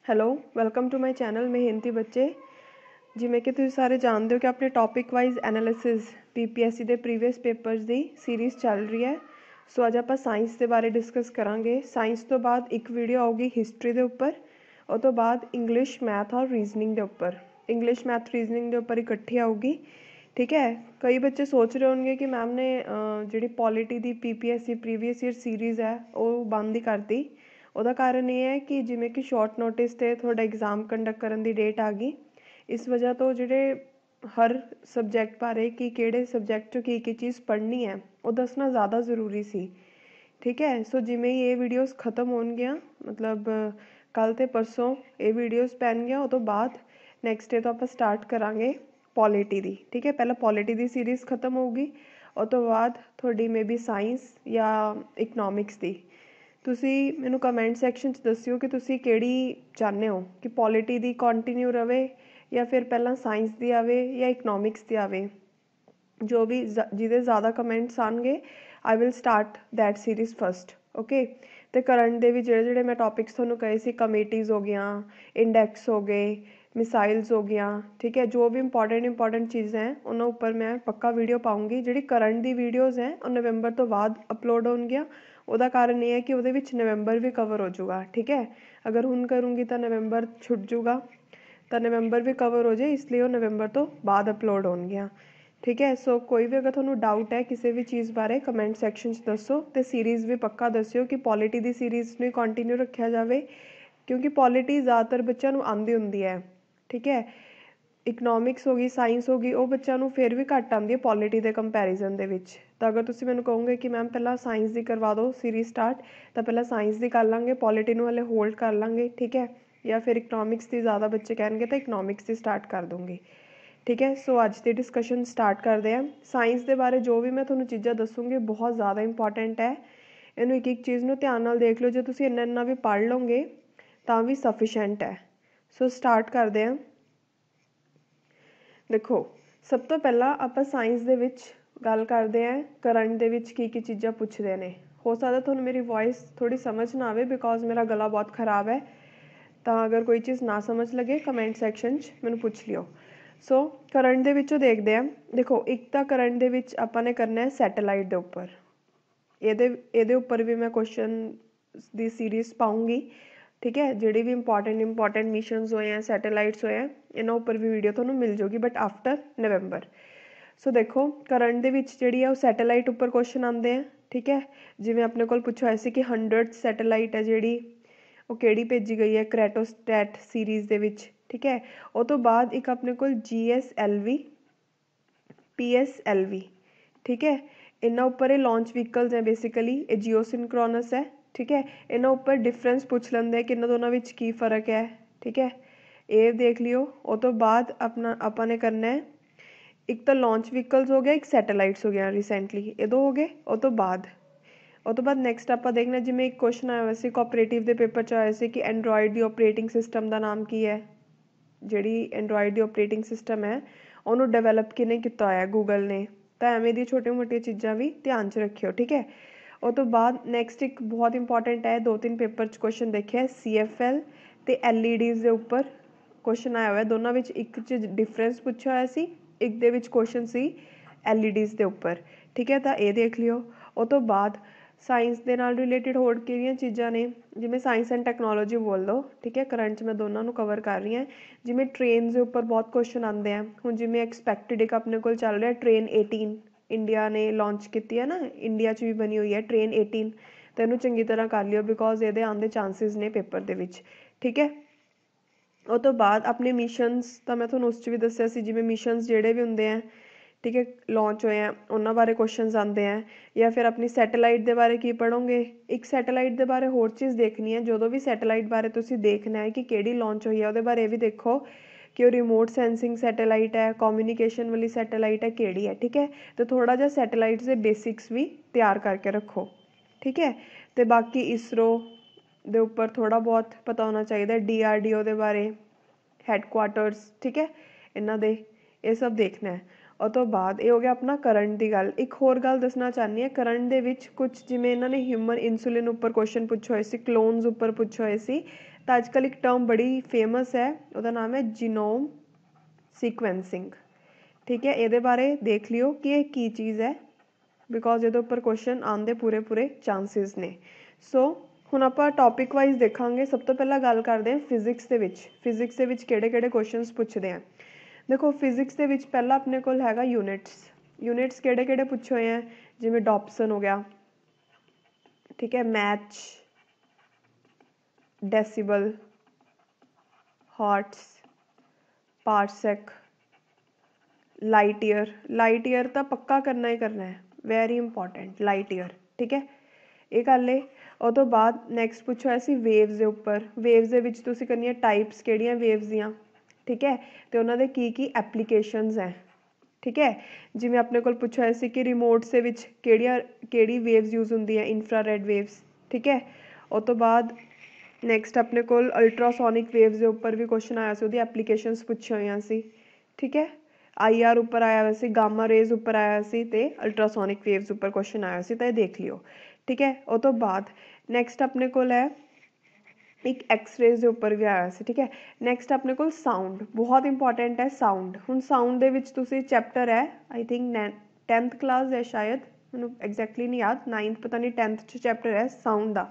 Hello welcome to my channel ਮਿਹਨਤੀ ਬੱਚੇ। ਜਿਵੇਂ ਕਿ ਤੁਸੀਂ ਸਾਰੇ ਜਾਣਦੇ ਹੋ ਕਿ ਆਪਣੇ ਟੌਪਿਕ ਵਾਈਜ਼ ਐਨਾਲਿਸਿਸ ਪੀਪੀਐਸਸੀ ਦੇ ਪ੍ਰੀਵੀਅਸ ਪੇਪਰਸ ਦੀ ਸੀਰੀਜ਼ ਚੱਲ ਰਹੀ ਹੈ। ਸੋ ਅੱਜ ਆਪਾਂ ਸਾਇੰਸ ਦੇ ਬਾਰੇ ਡਿਸਕਸ ਕਰਾਂਗੇ। ਸਾਇੰਸ ਤੋਂ ਬਾਅਦ ਇੱਕ ਵੀਡੀਓ ਆਊਗੀ ਹਿਸਟਰੀ ਦੇ ਉੱਪਰ, ਉਹ ਤੋਂ ਬਾਅਦ ਇੰਗਲਿਸ਼ ਮੈਥ ਔਰ ਰੀਜ਼ਨਿੰਗ ਦੇ ਉੱਪਰ। ਇੰਗਲਿਸ਼ ਮੈਥ ਰੀਜ਼ਨਿੰਗ ਦੇ ਉੱਪਰ ਇਕੱਠੀ ਆਊਗੀ, ਠੀਕ ਹੈ। ਕਈ ਬੱਚੇ ਸੋਚ ਰਹੇ ਹੋਣਗੇ ਕਿ ਮੈਮ ਨੇ ਜਿਹੜੀ ਪੋਲੀਟੀ ਦੀ ਪੀਪੀਐਸਸੀ ਪ੍ਰੀਵੀਅਸ ਈਅਰ ਸੀਰੀਜ਼ ਹੈ ਉਹ ਬੰਦ ਹੀ ਕਰਤੀ। ਉਹਦਾ ਕਾਰਨ ਇਹ ਹੈ ਕਿ ਜਿਵੇਂ ਕਿ ਸ਼ਾਰਟ ਨੋਟਿਸ 'ਤੇ ਤੁਹਾਡਾ ਐਗਜ਼ਾਮ ਕੰਡਕਟ ਕਰਨ ਦੀ ਡੇਟ ਆ ਗਈ, ਇਸ ਵਜ੍ਹਾ ਤੋਂ ਜਿਹੜੇ ਹਰ ਸਬਜੈਕਟ ਬਾਰੇ ਕਿ ਕਿਹੜੇ ਸਬਜੈਕਟ 'ਚੋਂ ਕੀ ਚੀਜ਼ ਪੜ੍ਹਨੀ ਹੈ ਉਹ ਦੱਸਣਾ ਜ਼ਿਆਦਾ ਜ਼ਰੂਰੀ ਸੀ, ਠੀਕ ਹੈ। ਸੋ ਜਿਵੇਂ ਹੀ ਇਹ ਵੀਡੀਓਜ਼ ਖਤਮ ਹੋਣਗੀਆਂ, ਮਤਲਬ ਕੱਲ੍ਹ ਅਤੇ ਪਰਸੋਂ ਇਹ ਵੀਡੀਓਜ਼ ਪੈਣਗੀਆਂ, ਉਹ ਤੋਂ ਬਾਅਦ ਨੈਕਸਟ ਡੇ ਤੋਂ ਆਪਾਂ ਸਟਾਰਟ ਕਰਾਂਗੇ ਪੋਲੀਟੀ ਦੀ, ਠੀਕ ਹੈ। ਪਹਿਲਾਂ ਪੋਲੀਟੀ ਦੀ ਸੀਰੀਜ਼ ਖਤਮ ਹੋਊਗੀ, ਉਹ ਤੋਂ ਬਾਅਦ ਤੁਹਾਡੀ ਮੇ ਬੀ ਸਾਇੰਸ ਜਾਂ ਇਕਨੋਮਿਕਸ ਦੀ। ਤੁਸੀਂ ਮੈਨੂੰ ਕਮੈਂਟ ਸੈਕਸ਼ਨ 'ਚ ਦੱਸਿਓ ਕਿ ਤੁਸੀਂ ਕਿਹੜੀ ਚਾਹੁੰਦੇ ਹੋ, ਕਿ ਪੋਲੀਟੀ ਦੀ ਕੰਟੀਨਿਊ ਰਵੇ ਜਾਂ ਫਿਰ ਪਹਿਲਾਂ ਸਾਇੰਸ ਦੀ ਆਵੇ ਜਾਂ ਇਕਨੋਮਿਕਸ ਦੀ ਆਵੇ। ਜੋ ਵੀ ਜਿਹਦੇ ਜ਼ਿਆਦਾ ਕਮੈਂਟਸ ਆਉਣਗੇ I will start that series first, okay. ਅਤੇ ਕਰੰਟ ਦੇ ਵੀ ਜਿਹੜੇ ਮੈਂ ਟੌਪਿਕਸ ਤੁਹਾਨੂੰ ਕਹੇ ਸੀ, ਕਮੇਟੀਜ਼ ਹੋ ਗਈਆਂ, ਇੰਡੈਕਸ ਹੋ ਗਏ, ਮਿਸਾਈਲਸ ਹੋ ਗਈਆਂ, ਠੀਕ ਹੈ। ਜੋ ਵੀ ਇੰਪੋਰਟੈਂਟ ਚੀਜ਼ਾਂ ਹੈ ਉਹਨਾਂ ਉੱਪਰ ਮੈਂ ਪੱਕਾ ਵੀਡੀਓ ਪਾਊਂਗੀ। ਜਿਹੜੀ ਕਰੰਟ ਦੀ ਵੀਡੀਓਜ਼ ਹੈ ਉਹ ਨਵੰਬਰ ਤੋਂ ਬਾਅਦ ਅਪਲੋਡ ਹੋਣਗੀਆਂ। ਉਹਦਾ ਕਾਰਨ ਇਹ ਹੈ ਕਿ ਉਹਦੇ ਵਿੱਚ ਨਵੰਬਰ ਵੀ ਕਵਰ ਹੋ ਜਾਊਗਾ, ਠੀਕ ਹੈ। ਅਗਰ ਹੁਣ ਕਰੂੰਗੀ ਤਾਂ ਨਵੰਬਰ ਛੁੱਟ ਜੂਗਾ, ਤਾਂ ਨਵੰਬਰ ਵੀ ਕਵਰ ਹੋ ਜਾਏ, ਇਸ ਲਈ ਉਹ ਨਵੰਬਰ ਤੋਂ ਬਾਅਦ ਅਪਲੋਡ ਹੋਣਗੀਆਂ, ਠੀਕ ਹੈ। ਸੋ ਕੋਈ ਵੀ ਅਗਰ ਤੁਹਾਨੂੰ ਡਾਊਟ ਹੈ ਕਿਸੇ ਵੀ ਚੀਜ਼ ਬਾਰੇ ਕਮੈਂਟ ਸੈਕਸ਼ਨ 'ਚ ਦੱਸੋ, ਅਤੇ ਸੀਰੀਜ਼ ਵੀ ਪੱਕਾ ਦੱਸਿਓ ਕਿ ਪੋਲੀਟੀ ਦੀ ਸੀਰੀਜ਼ ਨੂੰ ਕੰਟੀਨਿਊ ਰੱਖਿਆ ਜਾਵੇ, ਕਿਉਂਕਿ ਪੋਲੀਟੀ ਜ਼ਿਆਦਾਤਰ ਬੱਚਿਆਂ ਨੂੰ ਆਉਂਦੀ ਹੁੰਦੀ ਹੈ, ਠੀਕ ਹੈ। ਇਕਨੋਮਿਕਸ ਹੋ ਗਈ, ਸਾਇੰਸ ਹੋ ਗਈ, ਉਹ ਬੱਚਿਆਂ ਨੂੰ ਫਿਰ ਵੀ ਘੱਟ ਆਉਂਦੀ ਹੈ ਪੋਲੀਟੀ ਦੇ ਕੰਪੈਰੀਜ਼ਨ ਦੇ ਵਿੱਚ। ਤਾਂ ਅਗਰ ਤੁਸੀਂ ਮੈਨੂੰ ਕਹੋਗੇ ਕਿ ਮੈਮ ਪਹਿਲਾਂ ਸਾਇੰਸ ਦੀ ਕਰਵਾ ਦਿਓ ਸੀਰੀਜ਼ ਸਟਾਰਟ, ਤਾਂ ਪਹਿਲਾਂ ਸਾਇੰਸ ਦੀ ਕਰ ਲਾਂਗੇ, ਪੋਲੀਟੀ ਨੂੰ ਹਲੇ ਹੋਲਡ ਕਰ ਲਾਂਗੇ, ਠੀਕ ਹੈ। ਜਾਂ ਫਿਰ ਇਕਨੋਮਿਕਸ ਦੀ ਜ਼ਿਆਦਾ ਬੱਚੇ ਕਹਿਣਗੇ ਤਾਂ ਇਕਨੋਮਿਕਸ ਦੀ ਸਟਾਰਟ ਕਰ ਦੂੰਗੀ, ਠੀਕ ਹੈ। ਸੋ ਅੱਜ ਦੀ ਡਿਸਕਸ਼ਨ ਸਟਾਰਟ ਕਰਦੇ ਹਾਂ। ਸਾਇੰਸ ਦੇ ਬਾਰੇ ਜੋ ਵੀ ਮੈਂ ਤੁਹਾਨੂੰ ਚੀਜ਼ਾਂ ਦੱਸੂੰਗੀ ਬਹੁਤ ਜ਼ਿਆਦਾ ਇੰਪੋਰਟੈਂਟ ਹੈ। ਇਹਨੂੰ ਇੱਕ ਚੀਜ਼ ਨੂੰ ਧਿਆਨ ਨਾਲ ਦੇਖ ਲਓ। ਜੇ ਤੁਸੀਂ ਇੰਨਾ ਵੀ ਪੜ੍ਹ ਲਓਗੇ ਤਾਂ ਵੀ ਸਫੀਸ਼ੈਂਟ ਹੈ। ਸੋ ਸਟਾਰਟ ਕਰਦੇ ਹਾਂ। ਦੇਖੋ, ਸਭ ਤੋਂ ਪਹਿਲਾਂ ਆਪਾਂ ਸਾਇੰਸ ਦੇ ਵਿੱਚ ਗੱਲ ਕਰਦੇ ਹਾਂ ਕਰੰਟ ਦੇ ਵਿੱਚ ਕੀ ਚੀਜ਼ਾਂ ਪੁੱਛਦੇ ਨੇ। ਹੋ ਸਕਦਾ ਤੁਹਾਨੂੰ ਮੇਰੀ ਵੋਇਸ ਥੋੜ੍ਹੀ ਸਮਝ ਨਾ ਆਵੇ ਬਿਕੋਜ਼ ਮੇਰਾ ਗਲਾ ਬਹੁਤ ਖਰਾਬ ਹੈ, ਤਾਂ ਅਗਰ ਕੋਈ ਚੀਜ਼ ਨਾ ਸਮਝ ਲੱਗੇ ਕਮੈਂਟ ਸੈਕਸ਼ਨ 'ਚ ਮੈਨੂੰ ਪੁੱਛ ਲਿਓ। ਸੋ ਕਰੰਟ ਦੇ ਵਿੱਚੋਂ ਦੇਖਦੇ ਹਾਂ। ਦੇਖੋ, ਇੱਕ ਤਾਂ ਕਰੰਟ ਦੇ ਵਿੱਚ ਆਪਾਂ ਨੇ ਕਰਨਾ ਹੈ ਸੈਟੇਲਾਈਟ ਦੇ ਉੱਪਰ। ਇਹਦੇ ਉੱਪਰ ਵੀ ਮੈਂ ਕੁਐਸਚਨ ਦੀ ਸੀਰੀਜ਼ ਪਾਊਂਗੀ, ਠੀਕ ਹੈ। ਜਿਹੜੇ ਵੀ ਇੰਪੋਰਟੈਂਟ ਮਿਸ਼ਨਸ ਹੋਏ ਹੈ, ਸੈਟੇਲਾਈਟਸ ਹੋਏ ਹੈ, ਇਹਨਾਂ ਉੱਪਰ ਵੀ ਵੀਡੀਓ ਤੁਹਾਨੂੰ ਮਿਲ ਜਾਊਗੀ, ਬਟ ਆਫਟਰ ਨਵੰਬਰ। ਸੋ ਦੇਖੋ, ਕਰੰਟ ਦੇ ਵਿੱਚ ਜਿਹੜੀ ਹੈ ਉਹ ਸੈਟੇਲਾਈਟ ਉੱਪਰ ਕੁਐਸਚਨ ਆਉਂਦੇ ਹੈ, ਠੀਕ ਹੈ। ਜਿਵੇਂ ਆਪਣੇ ਕੋਲ ਪੁੱਛਿਆ ਹੋਇਆ ਸੀ ਕਿ 100 ਸੈਟੇਲਾਈਟ ਹੈ ਜਿਹੜੀ, ਉਹ ਕਿਹੜੀ ਭੇਜੀ ਗਈ ਹੈ ਕ੍ਰੈਟੋਸਟੈਟ ਸੀਰੀਜ਼ ਦੇ ਵਿੱਚ, ਠੀਕ ਹੈ। ਉਹ ਤੋਂ ਬਾਅਦ ਇੱਕ ਆਪਣੇ ਕੋਲ GSLV, PSLV, ਠੀਕ ਹੈ। ਇਹਨਾਂ ਉੱਪਰ ਇਹ ਲਾਂਚ ਵਹੀਕਲਸ ਹੈ ਬੇਸਿਕਲੀ, ਇਹ ਜੀਓਸਿਨਕ੍ਰੋਨਸ ਹੈ, ਠੀਕ ਹੈ। ਇਹਨਾਂ ਉੱਪਰ ਡਿਫਰੈਂਸ ਪੁੱਛ ਲੈਂਦੇ ਕਿ ਇਹਨਾਂ ਦੋਨਾਂ ਵਿੱਚ ਕੀ ਫ਼ਰਕ ਹੈ, ਠੀਕ ਹੈ। ਇਹ ਦੇਖ ਲਿਓ। ਉਹ ਤੋਂ ਬਾਅਦ ਆਪਾਂ ਨੇ ਕਰਨਾ ਹੈ, ਇੱਕ ਤਾਂ ਲਾਂਚ ਵਹੀਕਲਸ ਹੋ ਗਿਆ, ਇੱਕ ਸੈਟੇਲਾਈਟਸ ਹੋ ਗਿਆ ਰੀਸੈਂਟਲੀ, ਇਹ ਦੋ ਹੋ ਗਏ। ਉਹ ਤੋਂ ਬਾਅਦ ਨੈਕਸਟ ਆਪਾਂ ਦੇਖਣਾ, ਜਿਵੇਂ ਇੱਕ ਕੁਐਸਚਨ ਆਇਆ ਹੋਇਆ ਸੀ ਕੋਆਪਰੇਟਿਵ ਦੇ ਪੇਪਰ 'ਚ ਆਇਆ ਸੀ ਕਿ ਐਂਡਰੋਇਡ ਦੀ ਆਪਰੇਟਿੰਗ ਸਿਸਟਮ ਦਾ ਨਾਮ ਕੀ ਹੈ। ਜਿਹੜੀ ਐਂਡਰੋਇਡ ਦੀ ਆਪਰੇਟਿੰਗ ਸਿਸਟਮ ਹੈ ਉਹਨੂੰ ਡਿਵੈਲਪ ਕਿਹਨੇ ਕੀਤਾ ਹੋਇਆ, ਗੂਗਲ ਨੇ। ਤਾਂ ਐਵੇਂ ਦੀਆਂ ਛੋਟੀਆਂ ਮੋਟੀਆਂ ਚੀਜ਼ਾਂ ਵੀ ਧਿਆਨ 'ਚ ਰੱਖਿਓ, ਠੀਕ ਹੈ। ਉਹ ਤੋਂ ਬਾਅਦ ਨੈਕਸਟ ਇੱਕ ਬਹੁਤ ਇੰਪੋਰਟੈਂਟ ਹੈ, 2-3 ਪੇਪਰ 'ਚ ਕੁਐਸਚਨ ਦੇਖਿਆ, CFL ਅਤੇ LEDs ਦੇ ਉੱਪਰ ਕੁਐਸਚਨ ਆਇਆ ਹੋਇਆ। ਦੋਨਾਂ ਵਿੱਚ ਇੱਕ 'ਚ ਡਿਫਰੈਂਸ ਪੁੱਛਿਆ ਹੋਇਆ ਸੀ, ਇੱਕ ਦੇ ਵਿੱਚ ਕੁਐਸਚਨ ਸੀ LEDs ਦੇ ਉੱਪਰ, ਠੀਕ ਹੈ। ਤਾਂ ਇਹ ਦੇਖ ਲਿਓ। ਉਹ ਤੋਂ ਬਾਅਦ ਸਾਇੰਸ ਦੇ ਨਾਲ ਰਿਲੇਟਿਡ ਹੋਰ ਕਿਹੜੀਆਂ ਚੀਜ਼ਾਂ ਨੇ, ਜਿਵੇਂ ਸਾਇੰਸ ਐਂਡ ਟੈਕਨੋਲੋਜੀ ਬੋਲ ਲਓ, ਠੀਕ ਹੈ। ਕਰੰਟ 'ਚ ਮੈਂ ਦੋਨਾਂ ਨੂੰ ਕਵਰ ਕਰ ਰਹੀ ਹਾਂ। ਜਿਵੇਂ ਟ੍ਰੇਨਸ ਦੇ ਉੱਪਰ ਬਹੁਤ ਕੁਐਸਚਨ ਆਉਂਦੇ ਆ। ਹੁਣ ਜਿਵੇਂ ਐਕਸਪੈਕਟਿਡ ਇੱਕ ਆਪਣੇ ਕੋਲ ਚੱਲ ਰਿਹਾ ਟ੍ਰੇਨ 18, ਇੰਡੀਆ ਨੇ ਲਾਂਚ ਕੀਤੀ ਹੈ ਨਾ, ਇੰਡੀਆ 'ਚ ਵੀ ਬਣੀ ਹੋਈ ਹੈ ਟ੍ਰੇਨ 18। ਤਾਂ ਇਹਨੂੰ ਚੰਗੀ ਤਰ੍ਹਾਂ ਕਰ ਲਿਓ ਬਿਕੋਜ਼ ਇਹਦੇ ਆਉਣ ਦੇ ਚਾਂਸਿਸ ਨੇ ਪੇਪਰ ਦੇ ਵਿੱਚ, ਠੀਕ ਹੈ। ਉਹ ਤੋਂ ਬਾਅਦ ਆਪਣੇ ਮਿਸ਼ਨਸ ਤਾਂ ਮੈਂ ਤੁਹਾਨੂੰ ਉਸ 'ਚ ਵੀ ਦੱਸਿਆ ਸੀ, ਜਿਵੇਂ ਮਿਸ਼ਨਸ ਜਿਹੜੇ ਵੀ ਹੁੰਦੇ ਆ, ਠੀਕ ਹੈ, ਲਾਂਚ ਹੋਏ ਆ, ਉਹਨਾਂ ਬਾਰੇ ਕੁਐਸਚਨਸ ਆਉਂਦੇ ਆ। ਜਾਂ ਫਿਰ ਆਪਣੀ ਸੈਟੇਲਾਈਟ ਦੇ ਬਾਰੇ ਕੀ ਪੜ੍ਹੋਗੇ। ਇੱਕ ਸੈਟੇਲਾਈਟ ਦੇ ਬਾਰੇ ਹੋਰ ਚੀਜ਼ ਦੇਖਣੀ ਹੈ, ਜਦੋਂ ਵੀ ਸੈਟੇਲਾਈਟ ਬਾਰੇ ਤੁਸੀਂ ਦੇਖਣਾ ਹੈ ਕਿ ਕਿਹੜੀ ਲਾਂਚ ਹੋਈ ਹੈ, ਉਹਦੇ ਬਾਰੇ ਇਹ ਵੀ ਦੇਖੋ ਕਿ ਉਹ ਰਿਮੋਟ ਸੈਂਸਿੰਗ ਸੈਟੇਲਾਈਟ ਹੈ, ਕਮਿਊਨੀਕੇਸ਼ਨ ਵਾਲੀ ਸੈਟੇਲਾਈਟ ਹੈ, ਕਿਹੜੀ ਹੈ, ਠੀਕ ਹੈ। ਅਤੇ ਥੋੜ੍ਹਾ ਜਿਹਾ ਸੈਟੇਲਾਈਟਸ ਦੇ ਬੇਸਿਕਸ ਵੀ ਤਿਆਰ ਕਰਕੇ ਰੱਖੋ, ਠੀਕ ਹੈ। ਅਤੇ ਬਾਕੀ ਇਸਰੋ ਦੇ ਉੱਪਰ ਥੋੜ੍ਹਾ ਬਹੁਤ ਪਤਾ ਹੋਣਾ ਚਾਹੀਦਾ, DRDO ਦੇ ਬਾਰੇ, ਹੈੱਡਕੁਆਟਰਸ, ਠੀਕ ਹੈ, ਇਹਨਾਂ ਦੇ ਇਹ ਸਭ ਦੇਖਣਾ ਹੈ। ਉਹ ਤੋਂ ਬਾਅਦ ਇਹ ਹੋ ਗਿਆ ਆਪਣਾ ਕਰੰਟ ਦੀ ਗੱਲ। ਇੱਕ ਹੋਰ ਗੱਲ ਦੱਸਣਾ ਚਾਹੁੰਦੀ ਹਾਂ, ਕਰੰਟ ਦੇ ਵਿੱਚ ਕੁਛ ਜਿਵੇਂ ਇਹਨਾਂ ਨੇ ਹਿਊਮਨ ਇਨਸੂਲਿਨ ਉੱਪਰ ਕੁਐਸਚਨ ਪੁੱਛੇ ਹੋਏ ਸੀ, ਕਲੋਨਸ ਉੱਪਰ ਪੁੱਛੇ ਹੋਏ ਸੀ, तो अजकल एक टर्म बड़ी फेमस है, उसका नाम है जीनोम सीक्वेंसिंग। ठीक है, ये बारे देख लियो कि ये की चीज़ है, बिकॉज ये उपर क्वेश्चन आने पूरे पूरे चांसिस ने। सो ਹੁਣ ਆਪਾਂ ਟੌਪਿਕ ਵਾਈਜ਼ ਦੇਖਾਂਗੇ। ਸਭ ਤੋਂ ਪਹਿਲਾਂ ਗੱਲ ਕਰਦੇ ਹਾਂ ਫਿਜ਼ਿਕਸ ਦੇ ਵਿੱਚ। ਫਿਜ਼ਿਕਸ ਦੇ ਵਿੱਚ ਕਿਹੜੇ ਕੁਐਸਚਨਸ ਪੁੱਛਦੇ ਆ। ਦੇਖੋ ਫਿਜ਼ਿਕਸ ਦੇ ਵਿੱਚ ਪਹਿਲਾਂ ਆਪਣੇ ਕੋਲ ਹੈਗਾ ਯੂਨਿਟਸ ਕਿਹੜੇ ਪੁੱਛੇ ਹੋਏ ਆ, ਜਿਵੇਂ ਡੌਪਸਨ ਹੋ ਗਿਆ, ਠੀਕ ਹੈ, match, decibel, hertz, parsec, light year ਤਾਂ ਪੱਕਾ ਕਰਨਾ ਹੀ ਕਰਨਾ ਹੈ, ਵੈਰੀ ਇੰਪੋਰਟੈਂਟ ਲਾਈਟ ईयर। ठीक है, ਇਹ ਗੱਲ ਹੈ। ਉਹ ਤੋਂ ਬਾਅਦ ਨੈਕਸਟ ਪੁੱਛਿਆ ਹੋਇਆ ਸੀ ਵੇਵਸ ਦੇ ਉੱਪਰ। ਵੇਵਸ ਦੇ ਵਿੱਚ ਤੁਸੀਂ ਕਰਨੀਆਂ ਟਾਈਪਸ ਕਿਹੜੀਆਂ ਵੇਵਸ ਦੀਆਂ, ਠੀਕ ਹੈ, ਅਤੇ ਉਹਨਾਂ ਦੇ ਕੀ ਐਪਲੀਕੇਸ਼ਨਸ ਹੈ। ਠੀਕ ਹੈ, ਜਿਵੇਂ ਆਪਣੇ ਕੋਲ ਪੁੱਛਿਆ ਹੋਇਆ ਸੀ ਕਿ ਰਿਮੋਟਸ ਦੇ ਵਿੱਚ ਕਿਹੜੀ ਵੇਵਸ ਯੂਜ਼ ਹੁੰਦੀ ਹੈ, ਇਨਫਰਾਰੈਡ ਵੇਵਸ। ਠੀਕ ਹੈ, ਉਹ ਤੋਂ ਬਾਅਦ ਨੈਕਸਟ ਆਪਣੇ ਕੋਲ ਅਲਟਰਾਸੋਨਿਕ ਵੇਵਸ ਦੇ ਉੱਪਰ ਵੀ ਕੁਐਸਚਨ ਆਇਆ ਸੀ, ਉਹਦੀ ਐਪਲੀਕੇਸ਼ਨਸ ਪੁੱਛੀਆਂ ਹੋਈਆਂ ਸੀ। ਠੀਕ ਹੈ, IR ਉੱਪਰ ਆਇਆ ਹੋਇਆ ਸੀ, ਗਾਮਾ ਰੇਜ਼ ਉੱਪਰ ਆਇਆ ਸੀ, ਅਤੇ ਅਲਟਰਾਸੋਨਿਕ ਵੇਵਸ ਉੱਪਰ ਕੁਐਸਚਨ ਆਇਆ ਸੀ, ਤਾਂ ਇਹ ਦੇਖ ਲਿਓ। ठीक है, ਉਹ ਤੋਂ ਬਾਅਦ ਨੈਕਸਟ ਆਪਣੇ ਕੋਲ ਹੈ ਇੱਕ ਐਕਸਰੇਜ਼ ਦੇ ਉੱਪਰ ਵੀ ਆਇਆ ਸੀ। ਠੀਕ ਹੈ, ਨੈਕਸਟ ਆਪਣੇ ਕੋਲ ਸਾਊਂਡ, ਬਹੁਤ ਇੰਪੋਰਟੈਂਟ ਹੈ ਸਾਊਂਡ। ਹੁਣ ਸਾਊਂਡ ਦੇ ਵਿੱਚ ਤੁਸੀਂ ਚੈਪਟਰ ਹੈ ਆਈ ਥਿੰਕ 10th ਕਲਾਸ ਹੈ ਸ਼ਾਇਦ, ਮੈਨੂੰ ਐਗਜ਼ੈਕਟਲੀ ਨਹੀਂ ਯਾਦ, 9th ਪਤਾ ਨਹੀਂ 10th 'ਚ ਚੈਪਟਰ ਹੈ ਸਾਊਂਡ ਦਾ।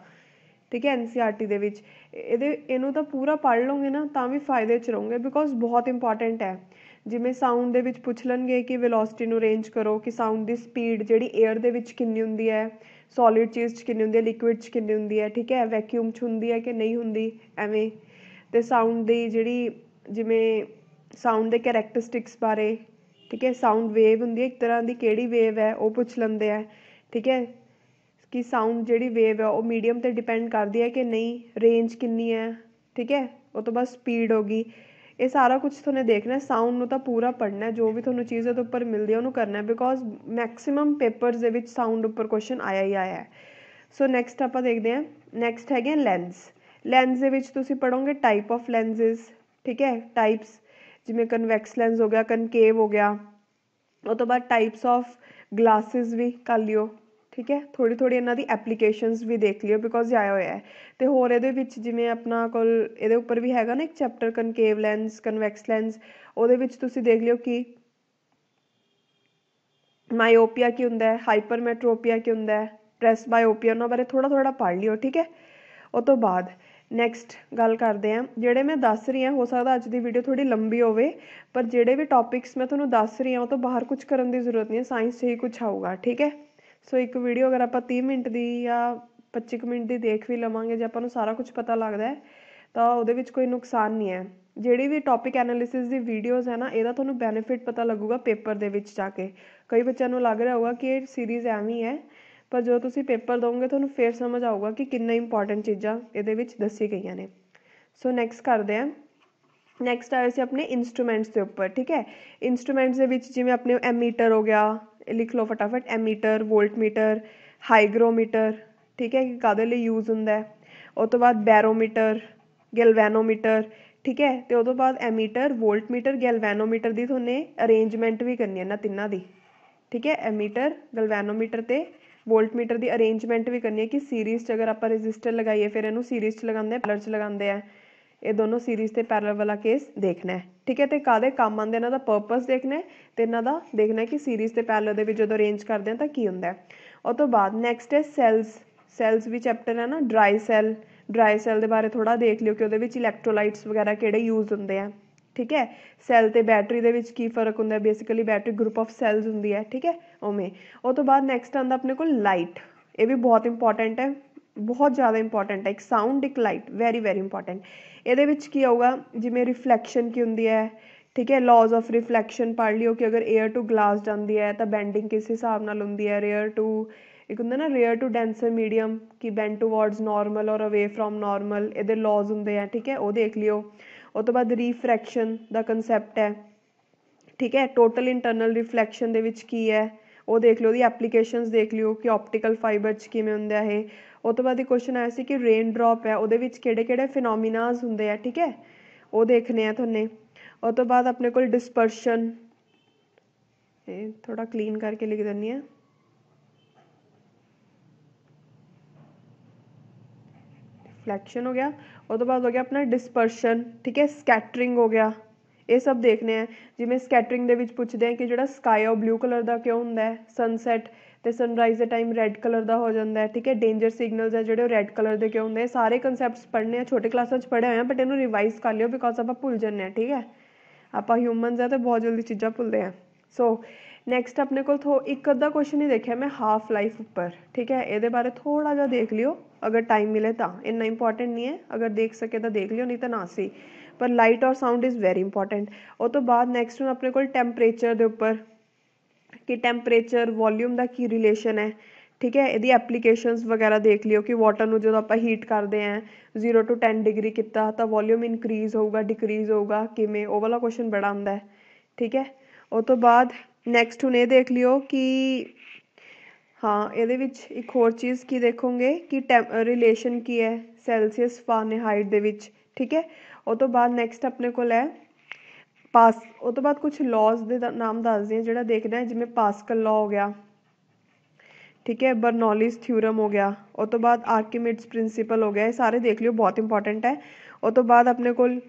ਠੀਕ ਹੈ, NCERT ਦੇ ਵਿੱਚ ਇਹਨੂੰ ਤਾਂ ਪੂਰਾ ਪੜ੍ਹ ਲਓਗੇ ਨਾ ਤਾਂ ਵੀ ਫਾਇਦੇ 'ਚ ਰਹੋਗੇ, ਬਿਕੋਜ਼ ਬਹੁਤ ਇੰਪੋਰਟੈਂਟ ਹੈ। ਜਿਵੇਂ ਸਾਊਂਡ ਦੇ ਵਿੱਚ ਪੁੱਛ ਲੈਣਗੇ ਕਿ ਵੈਲੋਸਿਟੀ ਨੂੰ ਅਰੇਂਜ ਕਰੋ, ਕਿ ਸਾਊਂਡ ਦੀ ਸਪੀਡ ਜਿਹੜੀ ਏਅਰ ਦੇ ਵਿੱਚ ਕਿੰਨੀ ਹੁੰਦੀ ਹੈ, ਸੋਲਿਡ ਚੀਜ਼ 'ਚ ਕਿੰਨੀ ਹੁੰਦੀ ਹੈ, ਲਿਕੁਇਡ 'ਚ ਕਿੰਨੀ ਹੁੰਦੀ ਹੈ। ਠੀਕ ਹੈ, ਵੈਕਿਊਮ 'ਚ ਹੁੰਦੀ ਹੈ ਕਿ ਨਹੀਂ ਹੁੰਦੀ, ਐਵੇਂ। ਅਤੇ ਸਾਊਂਡ ਦੀ ਜਿਹੜੀ ਜਿਵੇਂ ਸਾਊਂਡ ਦੇ ਕਰੈਕਟਰਿਸਟਿਕਸ ਬਾਰੇ, ਠੀਕ ਹੈ, ਸਾਊਂਡ ਵੇਵ ਹੁੰਦੀ ਹੈ ਇੱਕ ਤਰ੍ਹਾਂ ਦੀ, ਕਿਹੜੀ ਵੇਵ ਹੈ ਉਹ ਪੁੱਛ ਲੈਂਦੇ ਆ। ਠੀਕ ਹੈ, ਕਿ ਸਾਊਂਡ ਜਿਹੜੀ ਵੇਵ ਹੈ ਉਹ ਮੀਡੀਅਮ 'ਤੇ ਡਿਪੈਂਡ ਕਰਦੀ ਹੈ ਕਿ ਨਹੀਂ, ਰੇਂਜ ਕਿੰਨੀ ਹੈ। ਠੀਕ ਹੈ, ਉਹ ਤੋਂ ਬਾਅਦ ਸਪੀਡ ਹੋ ਗਈ, ਇਹ ਸਾਰਾ ਕੁਛ ਤੁਹਾਨੂੰ ਦੇਖਣਾ। ਸਾਊਂਡ ਨੂੰ ਤਾਂ ਪੂਰਾ ਪੜ੍ਹਨਾ, ਜੋ ਵੀ ਤੁਹਾਨੂੰ ਚੀਜ਼ ਉਹਦੇ ਉੱਪਰ ਮਿਲਦੀ ਹੈ ਉਹਨੂੰ ਕਰਨਾ, ਬਿਕੋਜ਼ ਮੈਕਸੀਮਮ ਪੇਪਰਸ ਦੇ ਵਿੱਚ ਸਾਊਂਡ ਉੱਪਰ ਕੁਐਸਚਨ ਆਇਆ ਹੀ ਆਇਆ ਹੈ। ਸੋ ਨੈਕਸਟ ਆਪਾਂ ਦੇਖਦੇ ਹਾਂ, ਨੈਕਸਟ ਹੈਗੇ ਲੈਂਸ ਦੇ ਵਿੱਚ ਤੁਸੀਂ ਪੜ੍ਹੋਗੇ ਟਾਈਪ ਆਫ ਲੈਂਸਿਸ। ਠੀਕ ਹੈ, ਟਾਈਪਸ ਜਿਵੇਂ ਕਨਵੈਕਸ ਲੈਂਸ ਹੋ ਗਿਆ, ਕਨਕੇਵ ਹੋ ਗਿਆ। ਉਹ ਤੋਂ ਬਾਅਦ ਟਾਈਪਸ ਆਫ ਗਲਾਸਿਸ ਵੀ ਕਰ ਲਿਓ। ਠੀਕ ਹੈ, ਥੋੜ੍ਹੀ ਇਹਨਾਂ ਦੀ ਐਪਲੀਕੇਸ਼ਨਸ ਵੀ ਦੇਖ ਲਿਓ, ਬਿਕੋਜ਼ ਆਇਆ ਹੋਇਆ ਹੈ। ਅਤੇ ਹੋਰ ਇਹਦੇ ਵਿੱਚ ਜਿਵੇਂ ਆਪਣਾ ਕੋਲ ਇਹਦੇ ਉੱਪਰ ਵੀ ਹੈਗਾ ਨਾ ਇੱਕ ਚੈਪਟਰ ਕਨਕੇਵ ਲੈਂਸ, ਕਨਵੈਕਸ ਲੈਂਸ, ਉਹਦੇ ਵਿੱਚ ਤੁਸੀਂ ਦੇਖ ਲਿਓ ਕਿ ਮਾਇਓਪੀਆ ਕੀ ਹੁੰਦਾ ਹੈ, ਹਾਈਪਰਮੈਟਰੋਪੀਆ ਕੀ ਹੁੰਦਾ ਹੈ, ਪ੍ਰੈਸਬਾਇਓਪੀਆ, ਉਹਨਾਂ ਬਾਰੇ ਥੋੜ੍ਹਾ ਪੜ੍ਹ ਲਿਓ। ਠੀਕ ਹੈ, ਉਹ ਤੋਂ ਬਾਅਦ ਨੈਕਸਟ ਗੱਲ ਕਰਦੇ ਹਾਂ, ਜਿਹੜੇ ਮੈਂ ਦੱਸ ਰਹੀ ਹਾਂ, ਹੋ ਸਕਦਾ ਅੱਜ ਦੀ ਵੀਡੀਓ ਥੋੜ੍ਹੀ ਲੰਬੀ ਹੋਵੇ, ਪਰ ਜਿਹੜੇ ਵੀ ਟੌਪਿਕਸ ਮੈਂ ਤੁਹਾਨੂੰ ਦੱਸ ਰਹੀ ਹਾਂ ਉਹ ਤੋਂ ਬਾਹਰ ਕੁਛ ਕਰਨ ਦੀ ਜ਼ਰੂਰਤ ਨਹੀਂ ਹੈ, ਸਾਇੰਸ 'ਚ ਹੀ ਕੁਛ ਆਊਗਾ। ਠੀਕ ਹੈ, ਸੋ ਇੱਕ ਵੀਡੀਓ ਅਗਰ ਆਪਾਂ 30 ਮਿੰਟ ਦੀ ਜਾਂ 25 ਕੁ ਮਿੰਟ ਦੀ ਦੇਖ ਵੀ ਲਵਾਂਗੇ, ਜੇ ਆਪਾਂ ਨੂੰ ਸਾਰਾ ਕੁਛ ਪਤਾ ਲੱਗਦਾ ਹੈ ਤਾਂ ਉਹਦੇ ਵਿੱਚ ਕੋਈ ਨੁਕਸਾਨ ਨਹੀਂ ਹੈ। ਜਿਹੜੀ ਵੀ ਟੌਪਿਕ ਐਨਾਲਿਸਿਸ ਦੀ ਵੀਡੀਓਜ਼ ਹੈ ਨਾ, ਇਹਦਾ ਤੁਹਾਨੂੰ ਬੈਨੀਫਿਟ ਪਤਾ ਲੱਗੂਗਾ ਪੇਪਰ ਦੇ ਵਿੱਚ ਜਾ ਕੇ। ਕਈ ਬੱਚਿਆਂ ਨੂੰ ਲੱਗ ਰਿਹਾ ਹੋਊਗਾ ਕਿ ਇਹ ਸੀਰੀਜ਼ ਐਵੇਂ ਹੈ, ਪਰ ਜਦੋਂ ਤੁਸੀਂ ਪੇਪਰ ਦੋਗੇ ਤੁਹਾਨੂੰ ਫਿਰ ਸਮਝ ਆਊਗਾ ਕਿ ਕਿੰਨਾ ਇੰਪੋਰਟੈਂਟ ਚੀਜ਼ਾਂ ਇਹਦੇ ਵਿੱਚ ਦੱਸੀ ਗਈਆਂ ਨੇ। ਸੋ ਨੈਕਸਟ ਕਰਦੇ ਹਾਂ, ਨੈਕਸਟ ਆਏ ਸੀ ਆਪਣੇ ਇੰਸਟਰੂਮੈਂਟਸ ਦੇ ਉੱਪਰ। ਠੀਕ ਹੈ, ਇੰਸਟਰੂਮੈਂਟਸ ਦੇ ਵਿੱਚ ਜਿਵੇਂ ਆਪਣੇ ਐਮੀਟਰ ਹੋ ਗਿਆ, ਲਿਖ ਲਓ ਫਟਾਫਟ, ਐਮੀਟਰ, ਵੋਲਟਮੀਟਰ, ਹਾਈਗਰੋਮੀਟਰ। ਠੀਕ ਹੈ, ਕਿ ਕਾਹਦੇ ਲਈ ਯੂਜ਼ ਹੁੰਦਾ ਹੈ। ਉਹ ਤੋਂ ਬਾਅਦ ਬੈਰੋਮੀਟਰ, ਗੈਲਵੈਨੋਮੀਟਰ। ਠੀਕ ਹੈ, ਅਤੇ ਉਹ ਤੋਂ ਬਾਅਦ ਐਮੀਟਰ, ਵੋਲਟਮੀਟਰ, ਗੈਲਵੈਨੋਮੀਟਰ ਦੀ ਤੁਹਾਨੂੰ ਅਰੇਂਜਮੈਂਟ ਵੀ ਕਰਨੀ ਹੈ ਇਹਨਾਂ ਤਿੰਨਾਂ ਦੀ। ਠੀਕ ਹੈ, ਐਮੀਟਰ, ਗੈਲਵੈਨੋਮੀਟਰ ਅਤੇ ਵੋਲਟਮੀਟਰ ਦੀ ਅਰੇਂਜਮੈਂਟ ਵੀ ਕਰਨੀ ਹੈ ਕਿ ਸੀਰੀਜ਼ 'ਚ ਅਗਰ ਆਪਾਂ ਰਜਿਸਟਰ ਲਗਾਈਏ ਫਿਰ ਇਹਨੂੰ ਸੀਰੀਜ਼ 'ਚ ਲਗਾਉਂਦੇ, ਪੈਰਲਲ 'ਚ ਲਗਾਉਂਦੇ ਆ, ਇਹ ਦੋਨੋਂ ਸੀਰੀਜ਼ ਅਤੇ ਪੈਰਲਲ ਵਾਲਾ ਕੇਸ ਦੇਖਣਾ ਹੈ। ਠੀਕ ਹੈ, ਅਤੇ ਕਾਹਦੇ ਕੰਮ ਆਉਂਦੇ, ਇਹਨਾਂ ਦਾ ਪਰਪਸ ਦੇਖਣਾ ਅਤੇ ਇਹਨਾਂ ਦਾ ਦੇਖਣਾ ਕਿ ਸੀਰੀਜ਼ ਅਤੇ ਪੈਰਲਲ ਦੇ ਵਿੱਚ ਜਦੋਂ ਅਰੇਂਜ ਕਰਦੇ ਹਾਂ ਤਾਂ ਕੀ ਹੁੰਦਾ। ਉਹ ਤੋਂ ਬਾਅਦ ਨੈਕਸਟ ਹੈ ਸੈਲਸ ਵੀ ਚੈਪਟਰ ਹੈ ਨਾ, ਡਰਾਈ ਸੈੱਲ ਦੇ ਬਾਰੇ ਥੋੜ੍ਹਾ ਦੇਖ ਲਿਓ ਕਿ ਉਹਦੇ ਵਿੱਚ ਇਲੈਕਟ੍ਰੋਲਾਈਟਸ ਵਗੈਰਾ ਕਿਹੜੇ ਯੂਜ਼ ਹੁੰਦੇ ਆ। ਠੀਕ ਹੈ, ਸੈੱਲ ਅਤੇ ਬੈਟਰੀ ਦੇ ਵਿੱਚ ਕੀ ਫਰਕ ਹੁੰਦਾ, basically battery group of cells ਹੁੰਦੀ ਹੈ। ਠੀਕ ਹੈ, ਉਵੇਂ। ਉਹ ਤੋਂ ਬਾਅਦ ਨੈਕਸਟ ਆਉਂਦਾ ਆਪਣੇ ਕੋਲ ਲਾਈਟ, ਇਹ ਵੀ ਬਹੁਤ ਇੰਪੋਰਟੈਂਟ ਹੈ, ਬਹੁਤ ਜ਼ਿਆਦਾ ਇੰਪੋਰਟੈਂਟ ਹੈ। ਇੱਕ ਸਾਊਂਡ, ਇੱਕ ਲਾਈਟ, ਵੈਰੀ ਇੰਪੋਰਟੈਂਟ। ਇਹਦੇ ਵਿੱਚ ਕੀ ਆਊਗਾ, ਜਿਵੇਂ ਰਿਫਲੈਕਸ਼ਨ ਕੀ ਹੁੰਦੀ ਹੈ। ਠੀਕ ਹੈ, ਲਾਜ਼ ਆਫ ਰਿਫਲੈਕਸ਼ਨ ਪੜ੍ਹ ਲਿਓ ਕਿ ਅਗਰ ਏਅਰ ਟੂ ਗਲਾਸ ਜਾਂਦੀ ਹੈ ਤਾਂ ਬੈਂਡਿੰਗ ਕਿਸ ਹਿਸਾਬ ਨਾਲ ਹੁੰਦੀ ਹੈ। ਇੱਕ ਹੁੰਦਾ ਨਾ ਰੇਅਰ ਟੂ ਡੈਂਸਰ ਮੀਡੀਅਮ, ਕਿ ਬੈਂਡ ਟੂਵਰਡਸ ਨੋਰਮਲ ਔਰ ਅਵੇ ਫਰੋਮ ਨੋਰਮਲ, ਇਹਦੇ ਲਾਜ਼ ਹੁੰਦੇ ਆ। ਠੀਕ ਹੈ, ਉਹ ਦੇਖ ਲਿਓ। ਉਹ ਤੋਂ ਬਾਅਦ ਰੀਫਰੈਕਸ਼ਨ ਦਾ ਕੰਸੈਪਟ ਹੈ। ਠੀਕ ਹੈ, ਟੋਟਲ ਇੰਟਰਨਲ ਰਿਫਲੈਕਸ਼ਨ ਦੇ ਵਿੱਚ ਕੀ ਹੈ ਉਹ ਦੇਖ ਲਿਓ, ਉਹਦੀ ਐਪਲੀਕੇਸ਼ਨਸ ਦੇਖ ਲਿਓ ਕਿ ਆਪਟੀਕਲ ਫਾਈਬਰ 'ਚ ਕਿਵੇਂ ਹੁੰਦਾ ਇਹ। ਉਹ ਤੋਂ ਬਾਅਦ ਇੱਕ ਕੁਐਸਚਨ ਆਇਆ ਸੀ ਕਿ ਰੇਨ ਡਰੋਪ ਹੈ, ਉਹਦੇ ਵਿੱਚ ਕਿਹੜੇ ਫਿਨੋਮੀਨਾਜ਼ ਹੁੰਦੇ ਆ। ਠੀਕ ਹੈ, ਉਹ ਦੇਖਣੇ ਆ ਤੁਹਾਨੂੰ। ਉਹ ਤੋਂ ਬਾਅਦ ਆਪਣੇ ਕੋਲ ਡਿਸਪਰਸ਼ਨ, ਇਹ ਥੋੜ੍ਹਾ ਕਲੀਨ ਕਰਕੇ ਲਿਖ ਦਿੰਦੀ ਹਾਂ। ਰਿਫਲੈਕਸ਼ਨ ਹੋ ਗਿਆ। ਉਹ ਤੋਂ ਬਾਅਦ ਹੋ ਗਿਆ ਆਪਣਾ ਡਿਸਪਰਸ਼ਨ, ਠੀਕ ਹੈ, ਸਕੈਟਰਿੰਗ ਹੋ ਗਿਆ, ਇਹ ਸਭ ਦੇਖਣੇ ਆ। ਜਿਵੇਂ ਸਕੈਟਰਿੰਗ ਦੇ ਵਿੱਚ ਪੁੱਛਦੇ ਆ ਕਿ ਜਿਹੜਾ ਸਕਾਈ ਉਹ ਬਲੂ ਕਲਰ ਦਾ ਕਿਉਂ ਹੁੰਦਾ ਹੈ, ਸਨਸੈਟ ਤੇ ਸਨਰਾਈਜ਼ ਦੇ ਟਾਈਮ ਰੈੱਡ ਕਲਰ ਦਾ ਹੋ ਜਾਂਦਾ ਹੈ, ਠੀਕ ਹੈ। ਡੇਂਜਰ ਸਿਗਨਲਸ ਹੈ ਜਿਹੜੇ ਉਹ ਰੈੱਡ ਕਲਰ ਦੇ ਕਿਉਂ ਹੁੰਦੇ ਆ, ਸਾਰੇ ਕਨਸੈਪਟਸ ਪੜ੍ਹਨੇ ਆ, ਛੋਟੇ ਕਲਾਸਾਂ 'ਚ ਪੜ੍ਹੇ ਹੋਏ ਆ, ਬਟ ਇਹਨੂੰ ਰਿਵਾਈਜ਼ ਕਰ ਲਿਓ ਬਿਕੋਜ਼ ਆਪਾਂ ਭੁੱਲ ਜਾਂਦੇ ਹਾਂ, ਠੀਕ ਹੈ। ਆਪਾਂ ਹਿਊਮਨਸ ਆ ਤਾਂ ਬਹੁਤ ਜਲਦੀ ਚੀਜ਼ਾਂ ਭੁੱਲਦੇ ਆ। ਸੋ ਨੈਕਸਟ ਆਪਣੇ ਕੋਲ ਇੱਕ ਅੱਧਾ ਕੁਐਸਚਨ ਹੀ ਦੇਖਿਆ ਮੈਂ ਹਾਫ ਲਾਈਫ ਉੱਪਰ, ਠੀਕ ਹੈ। ਇਹਦੇ ਬਾਰੇ ਥੋੜ੍ਹਾ ਜਿਹਾ ਦੇਖ ਲਿਓ ਅਗਰ ਟਾਈਮ ਮਿਲੇ ਤਾਂ, ਇੰਨਾ ਇੰਪੋਰਟੈਂਟ ਨਹੀਂ ਹੈ, ਅਗਰ ਦੇਖ ਸਕੇ ਤਾਂ ਦੇਖ ਲਿਓ, ਨਹੀਂ ਤਾਂ ਨਾ ਸੀ। ਪਰ ਲਾਈਟ ਔਰ ਸਾਊਂਡ ਇਜ਼ ਵੈਰੀ ਇੰਪੋਰਟੈਂਟ। ਉਹ ਤੋਂ ਬਾਅਦ ਨੈਕਸਟ ਨੂੰ ਆਪਣੇ ਕੋਲ ਟੈਂਪਰੇਚਰ ਦੇ ਉੱਪਰ ਕਿ ਟੈਂਪਰੇਚਰ ਵੋਲਿਊਮ ਦਾ ਕੀ ਰਿਲੇਸ਼ਨ ਹੈ, ਠੀਕ ਹੈ। ਇਹਦੀ ਐਪਲੀਕੇਸ਼ਨਸ ਵਗੈਰਾ ਦੇਖ ਲਿਓ ਕਿ ਵਾਟਰ ਨੂੰ ਜਦੋਂ ਆਪਾਂ ਹੀਟ ਕਰਦੇ ਹਾਂ 0 to 10 ਡਿਗਰੀ ਕੀਤਾ ਤਾਂ ਵੋਲਿਊਮ ਇਨਕਰੀਜ਼ ਹੋਊਗਾ ਡਿਕਰੀਜ਼ ਹੋਊਗਾ ਕਿਵੇਂ, ਉਹ ਵਾਲਾ ਕੁਐਸਚਨ ਬੜਾ ਆਉਂਦਾ ਹੈ, ਠੀਕ ਹੈ। ਉਹ ਤੋਂ ਬਾਅਦ ਨੈਕਸਟ ਹੁਣ ਇਹ ਦੇਖ ਲਿਓ ਕਿ ਹਾਂ ਇਹਦੇ ਵਿੱਚ ਇੱਕ ਹੋਰ ਚੀਜ਼ ਕੀ ਦੇਖੋਗੇ ਕਿ ਰਿਲੇਸ਼ਨ ਕੀ ਹੈ ਸੈਲਸੀਅਸ ਫਾਰਨਹਾਈਟ ਦੇ ਵਿੱਚ, ਠੀਕ ਹੈ। ਉਹ ਤੋਂ ਬਾਅਦ ਨੈਕਸਟ ਆਪਣੇ ਕੋਲ ਹੈ ਉਹ ਤੋਂ ਬਾਅਦ ਕੁਛ ਲॉज ਦੇ ਨਾਮ ਦੱਸਦੇ ਹਾਂ ਜਿਹੜਾ ਦੇਖਣਾ ਹੈ, ਜਿਵੇਂ ਪਾਸਕਲ ਲॉ ਹੋ ਗਿਆ, ਠੀਕ ਹੈ, ਬਰਨੌਲੀਜ਼ ਥਿਊਰਮ ਹੋ ਗਿਆ, ਉਹ ਤੋਂ ਬਾਅਦ ਆਰਕੀਮਿਡਸ ਪ੍ਰਿੰਸੀਪਲ ਹੋ ਗਿਆ, ਇਹ ਸਾਰੇ ਦੇਖ ਲਿਓ ਬਹੁਤ ਇੰਪੋਰਟੈਂਟ ਹੈ। ਉਹ ਤੋਂ ਬਾਅਦ ਆਪਣੇ ਕੋਲ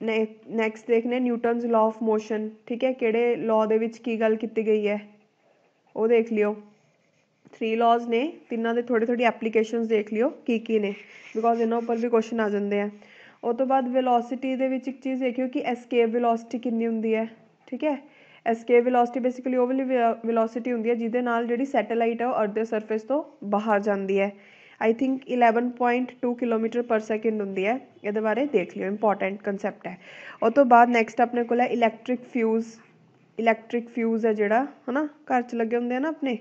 ਨੈਕਸਟ ਦੇਖਦੇ ਨਿਊਟਨਸ ਲਾਅ ਆਫ ਮੋਸ਼ਨ, ਠੀਕ ਹੈ, ਕਿਹੜੇ ਲਾਅ ਦੇ ਵਿੱਚ ਕੀ ਗੱਲ ਕੀਤੀ ਗਈ ਹੈ ਉਹ ਦੇਖ ਲਿਓ। 3 ਲॉज ਨੇ, ਤਿੰਨਾਂ ਦੇ ਥੋੜ੍ਹੀ ਐਪਲੀਕੇਸ਼ਨਸ ਦੇਖ ਲਿਓ ਕੀ ਨੇ, ਬਿਕੋਜ਼ ਇਹਨਾਂ ਉੱਪਰ ਵੀ ਕੁਐਸਚਨ ਆ ਜਾਂਦੇ ਆ। ਉਹ ਤੋਂ ਬਾਅਦ ਵੈਲੋਸਿਟੀ ਦੇ ਵਿੱਚ ਇੱਕ ਚੀਜ਼ ਦੇਖਿਓ ਕਿ ਐਸਕੇਪ ਵੈਲੋਸਿਟੀ ਕਿੰਨੀ ਹੁੰਦੀ ਹੈ, ਠੀਕ ਹੈ। ਐਸਕੇਪ ਵੈਲੋਸਿਟੀ ਬੇਸਿਕਲੀ ਉਹ ਵਾਲੀ ਵੈਲੋਸਿਟੀ ਹੁੰਦੀ ਹੈ ਜਿਹਦੇ ਨਾਲ ਜਿਹੜੀ ਸੈਟੇਲਾਈਟ ਹੈ ਉਹ ਅਰਥ ਦੇ ਸਰਫੇਸ ਤੋਂ ਬਾਹਰ ਜਾਂਦੀ ਹੈ। ਆਈ ਥਿੰਕ 11.2 ਕਿਲੋਮੀਟਰ ਪਰ ਸੈਕਿੰਡ ਹੁੰਦੀ ਹੈ, ਇਹਦੇ ਬਾਰੇ ਦੇਖ ਲਿਓ, ਇੰਪੋਰਟੈਂਟ ਕੰਸੈਪਟ ਹੈ। ਉਹ ਤੋਂ ਬਾਅਦ ਨੈਕਸਟ ਆਪਣੇ ਕੋਲ ਹੈ ਇਲੈਕਟ੍ਰਿਕ ਫਿਊਜ਼ ਹੈ ਜਿਹੜਾ ਹੈ ਨਾ ਘਰ 'ਚ ਲੱਗੇ ਹੁੰਦੇ ਆ ਨਾ ਆਪਣੇ,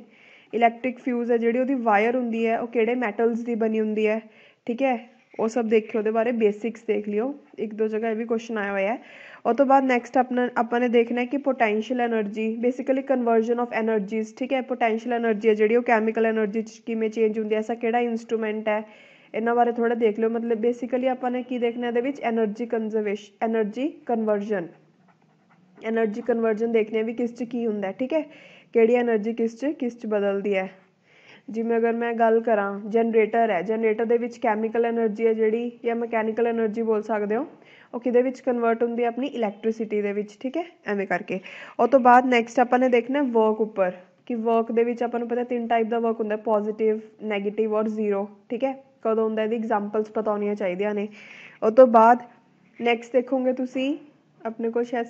ਇਲੈਕਟ੍ਰਿਕ ਫਿਊਜ਼ ਹੈ ਜਿਹੜੀ ਉਹਦੀ ਵਾਇਰ ਹੁੰਦੀ ਹੈ ਉਹ ਕਿਹੜੇ ਮੈਟਲਸ ਦੀ ਬਣੀ ਹੁੰਦੀ ਹੈ, ਠੀਕ ਹੈ। ਉਹ ਸਭ ਦੇਖਿਓ, ਉਹਦੇ ਬਾਰੇ ਬੇਸਿਕਸ ਦੇਖ ਲਿਓ, ਇੱਕ ਦੋ ਜਗ੍ਹਾ ਇਹ ਵੀ ਕੁਐਸਚਨ ਆਇਆ ਹੋਇਆ ਹੈ। ਉਹ ਤੋਂ ਬਾਅਦ ਨੈਕਸਟ ਆਪਾਂ ਨੇ ਦੇਖਣਾ ਹੈ ਕਿ potential energy basically conversion of energies, ਠੀਕ ਹੈ। ਪੋਟੈਂਸ਼ੀਅਲ ਐਨਰਜੀ ਹੈ ਜਿਹੜੀ ਉਹ ਕੈਮੀਕਲ ਐਨਰਜੀ 'ਚ ਕਿਵੇਂ ਚੇਂਜ ਹੁੰਦੀ ਹੈ, ਐਸਾ ਕਿਹੜਾ ਇੰਸਟਰੂਮੈਂਟ ਹੈ, ਇਹਨਾਂ ਬਾਰੇ ਥੋੜ੍ਹਾ ਦੇਖ ਲਿਓ। ਮਤਲਬ ਬੇਸਿਕਲੀ ਆਪਾਂ ਨੇ ਕੀ ਦੇਖਣਾ ਇਹਦੇ ਵਿੱਚ ਐਨਰਜੀ ਕਨਵਰਜਨ ਦੇਖਣੀ ਹੈ ਵੀ ਕਿਸ 'ਚ ਕੀ ਹੁੰਦਾ, ਠੀਕ ਹੈ, ਕਿਹੜੀ ਐਨਰਜੀ ਕਿਸ 'ਚ ਬਦਲਦੀ ਹੈ। ਜਿਵੇਂ ਅਗਰ ਮੈਂ ਗੱਲ ਕਰਾਂ ਜਨਰੇਟਰ ਹੈ, ਜਨਰੇਟਰ ਦੇ ਵਿੱਚ ਕੈਮੀਕਲ ਐਨਰਜੀ ਹੈ ਜਿਹੜੀ ਜਾਂ ਮਕੈਨੀਕਲ ਐਨਰਜੀ ਬੋਲ ਸਕਦੇ ਹੋ, ਉਹ ਕਿਹਦੇ ਵਿੱਚ ਕਨਵਰਟ ਹੁੰਦੀ ਹੈ ਆਪਣੀ ਇਲੈਕਟ੍ਰੀਸਿਟੀ ਦੇ ਵਿੱਚ, ਠੀਕ ਹੈ, ਐਵੇਂ ਕਰਕੇ। ਉਹ ਤੋਂ ਬਾਅਦ ਨੈਕਸਟ ਆਪਾਂ ਨੇ ਦੇਖਣਾ ਵਰਕ ਉੱਪਰ ਕਿ ਵਰਕ ਦੇ ਵਿੱਚ ਆਪਾਂ ਨੂੰ ਪਤਾ 3 ਟਾਈਪ ਦਾ ਵਰਕ ਹੁੰਦਾ, ਪੋਜ਼ੀਟਿਵ, ਨੈਗੇਟਿਵ ਔਰ 0, ਠੀਕ ਹੈ। ਕਦੋਂ ਹੁੰਦਾ ਇਹਦੀ ਐਗਜ਼ਾਮਪਲਸ ਪਤਾ ਹੋਣੀਆਂ ਚਾਹੀਦੀਆਂ ਨੇ। ਉਹ ਤੋਂ ਬਾਅਦ ਨੈਕਸਟ ਦੇਖੋਗੇ ਤੁਸੀਂ ਆਪਣੇ ਕੋਲ ਸ਼ਾਇਦ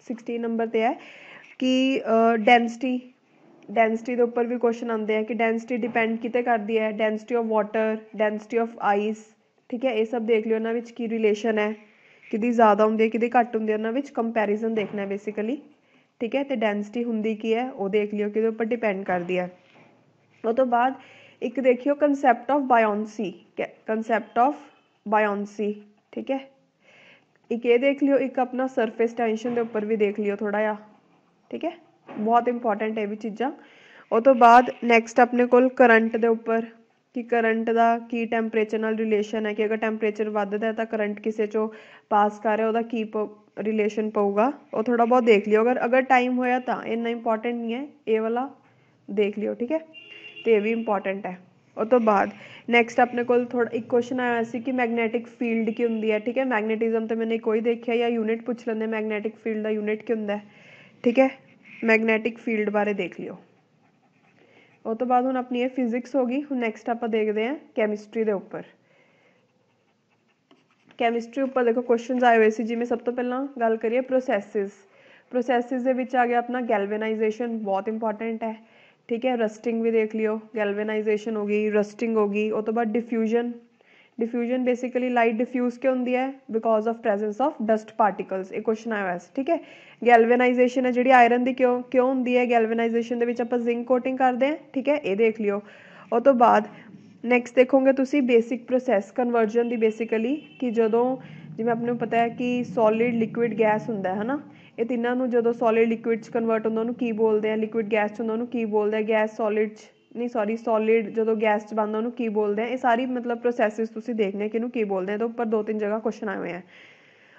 16 ਨੰਬਰ 'ਤੇ ਹੈ ਕਿ ਡੈਂਸਿਟੀ ਦੇ ਉੱਪਰ ਵੀ ਕੁਐਸਚਨ ਆਉਂਦੇ ਆ ਕਿ ਡੈਂਸਿਟੀ ਡਿਪੈਂਡ ਕਿਤੇ ਕਰਦੀ ਹੈ, density of water, density of ice, ਠੀਕ ਹੈ। ਇਹ ਸਭ ਦੇਖ ਲਿਓ, ਇਹਨਾਂ ਵਿੱਚ ਕੀ ਰਿਲੇਸ਼ਨ ਹੈ, ਕਿਹਦੀ ਜ਼ਿਆਦਾ ਹੁੰਦੀ ਹੈ ਕਿਹਦੀ ਘੱਟ ਹੁੰਦੀ ਹੈ, ਉਹਨਾਂ ਵਿੱਚ ਕੰਪੈਰੀਜ਼ਨ ਦੇਖਣਾ ਬੇਸਿਕਲੀ, ਠੀਕ ਹੈ। ਅਤੇ ਡੈਂਸਿਟੀ ਹੁੰਦੀ ਕੀ ਹੈ ਉਹ ਦੇਖ ਲਿਓ ਕਿਹਦੇ ਉੱਪਰ ਡਿਪੈਂਡ ਕਰਦੀ ਹੈ। ਉਹ ਤੋਂ ਬਾਅਦ ਇੱਕ ਦੇਖਿਓ ਕੰਸੈਪਟ ਆਫ ਬਾਇਓਂਸੀ, ਠੀਕ ਹੈ। ਇੱਕ ਇਹ ਦੇਖ ਲਿਓ, ਇੱਕ ਆਪਣਾ ਸਰਫੇਸ ਟੈਂਸ਼ਨ ਦੇ ਉੱਪਰ ਵੀ ਦੇਖ ਲਿਓ ਥੋੜ੍ਹਾ ਜਿਹਾ, ਠੀਕ ਹੈ, ਬਹੁਤ ਇੰਪੋਰਟੈਂਟ ਇਹ ਵੀ ਚੀਜ਼ਾਂ। ਉਹ ਤੋਂ ਬਾਅਦ ਨੈਕਸਟ ਆਪਣੇ ਕੋਲ ਕਰੰਟ ਦੇ ਉੱਪਰ ਕਿ ਕਰੰਟ ਦਾ ਕੀ ਟੈਂਪਰੇਚਰ ਨਾਲ ਰਿਲੇਸ਼ਨ ਹੈ, ਕਿ ਅਗਰ ਟੈਂਪਰੇਚਰ ਵੱਧਦਾ ਤਾਂ ਕਰੰਟ ਕਿਸੇ 'ਚੋਂ ਪਾਸ ਕਰ ਰਿਹਾ ਉਹਦਾ ਕੀ ਰਿਲੇਸ਼ਨ ਪਊਗਾ, ਉਹ ਥੋੜ੍ਹਾ ਬਹੁਤ ਦੇਖ ਲਿਓ ਅਗਰ ਟਾਈਮ ਹੋਇਆ ਤਾਂ, ਇੰਨਾ ਇੰਪੋਰਟੈਂਟ ਨਹੀਂ ਹੈ, ਇਹ ਵਾਲਾ ਦੇਖ ਲਿਓ, ਠੀਕ ਹੈ, ਅਤੇ ਇਹ ਵੀ ਇੰਪੋਰਟੈਂਟ ਹੈ। ਉਹ ਤੋਂ ਬਾਅਦ ਨੈਕਸਟ ਆਪਣੇ ਕੋਲ ਇੱਕ ਕੁਐਸਚਨ ਆਇਆ ਸੀ ਕਿ ਮੈਗਨੈਟਿਕ ਫੀਲਡ ਕੀ ਹੁੰਦੀ ਹੈ, ਠੀਕ ਹੈ। ਮੈਗਨੇਟਿਜ਼ਮ ਤਾਂ ਮੈਨੇ ਕੋਈ ਦੇਖਿਆ ਜਾਂ ਯੂਨਿਟ ਪੁੱਛ ਲੈਂਦੇ ਮੈਗਨੈਟਿਕ ਫੀਲਡ ਦਾ ਯੂਨਿਟ ਕੀ ਹੁੰਦਾ, ਠੀਕ ਹੈ। ਮੈਗਨੈਟਿਕ ਫੀਲਡ ਬਾਰੇ ਦੇਖ ਲਿਓ। ਉਹ ਤੋਂ ਬਾਅਦ ਹੁਣ ਆਪਣੀ ਇਹ ਫਿਜ਼ਿਕਸ ਹੋ ਗਈ। ਹੁਣ ਨੈਕਸਟ ਆਪਾਂ ਦੇਖਦੇ ਹਾਂ ਕੈਮਿਸਟਰੀ ਦੇ ਉੱਪਰ। ਕੈਮਿਸਟਰੀ ਉੱਪਰ ਦੇਖੋ ਕੁਐਸਚਨਸ ਆਏ ਹੋਏ ਸੀ, ਜਿਵੇਂ ਸਭ ਤੋਂ ਪਹਿਲਾਂ ਗੱਲ ਕਰੀਏ ਪ੍ਰੋਸੈਸਿਸ ਦੇ ਵਿੱਚ ਆ ਗਿਆ ਆਪਣਾ ਗੈਲਵੇਨਾਈਜੇਸ਼ਨ, ਬਹੁਤ ਇੰਪੋਰਟੈਂਟ ਹੈ, ਠੀਕ ਹੈ। ਰਸਟਿੰਗ ਵੀ ਦੇਖ ਲਿਓ, ਗੈਲਵੇਨਾਈਜੇਸ਼ਨ ਹੋ ਗਈ, ਰਸਟਿੰਗ ਹੋ ਗਈ। ਉਹ ਤੋਂ ਬਾਅਦ ਡਿਫਿਊਜ਼ਨ ਬੇਸਿਕਲੀ ਲਾਈਟ ਡਿਫਿਊਜ਼ ਕਿਉਂ ਹੁੰਦੀ ਹੈ, because of presence of dust particles, ਇਹ ਕੁਐਸਚਨ ਆਇਆ ਹੋਇਆ ਸੀ, ਠੀਕ ਹੈ। ਗੈਲਵੇਨਾਈਜੇਸ਼ਨ ਹੈ ਜਿਹੜੀ ਆਇਰਨ ਦੀ ਕਿਉਂ ਹੁੰਦੀ ਹੈ, ਗੈਲਵੇਨਾਈਜੇਸ਼ਨ ਦੇ ਵਿੱਚ ਆਪਾਂ ਜ਼ਿੰਕ ਕੋਟਿੰਗ ਕਰਦੇ ਹਾਂ, ਠੀਕ ਹੈ, ਇਹ ਦੇਖ ਲਿਓ। ਉਹ ਤੋਂ ਬਾਅਦ ਨੈਕਸਟ ਦੇਖੋਗੇ ਤੁਸੀਂ ਬੇਸਿਕ ਪ੍ਰੋਸੈਸ ਕਨਵਰਜਨ ਦੀ, ਬੇਸਿਕਲੀ ਕਿ ਜਦੋਂ ਜਿਵੇਂ ਆਪਾਂ ਨੂੰ ਪਤਾ ਹੈ ਕਿ ਸੋਲਿਡ ਲਿਕੁਇਡ ਗੈਸ ਹੁੰਦਾ ਹੈ ਨਾ, ਇਹ ਤਿੰਨਾਂ ਨੂੰ ਜਦੋਂ ਸੋਲਿਡ ਲਿਕੁਇਡ 'ਚ ਕਨਵਰਟ ਹੁੰਦਾ ਉਹਨੂੰ ਕੀ ਬੋਲਦੇ ਆ, ਲਿਕੁਇਡ ਗੈਸ 'ਚ ਹੁੰਦਾ ਉਹਨੂੰ ਕੀ ਬੋਲਦੇ ਆ, ਗੈਸ ਸੋਲਿਡ 'ਚ ਨਹੀਂ ਸੋਲਿਡ ਜਦੋਂ ਗੈਸ 'ਚ ਬਣਦਾ ਉਹਨੂੰ ਕੀ ਬੋਲਦੇ ਆ। ਇਹ ਸਾਰੀ ਮਤਲਬ ਪ੍ਰੋਸੈਸਿਸ ਤੁਸੀਂ ਦੇਖਣੇ ਕਿ ਇਹਨੂੰ ਕੀ ਬੋਲਦੇ ਆ, ਇਹਦੇ ਉੱਪਰ 2-3 ਜਗ੍ਹਾ ਕੁਐਸਚਨ ਆਏ ਹੋਏ ਆ।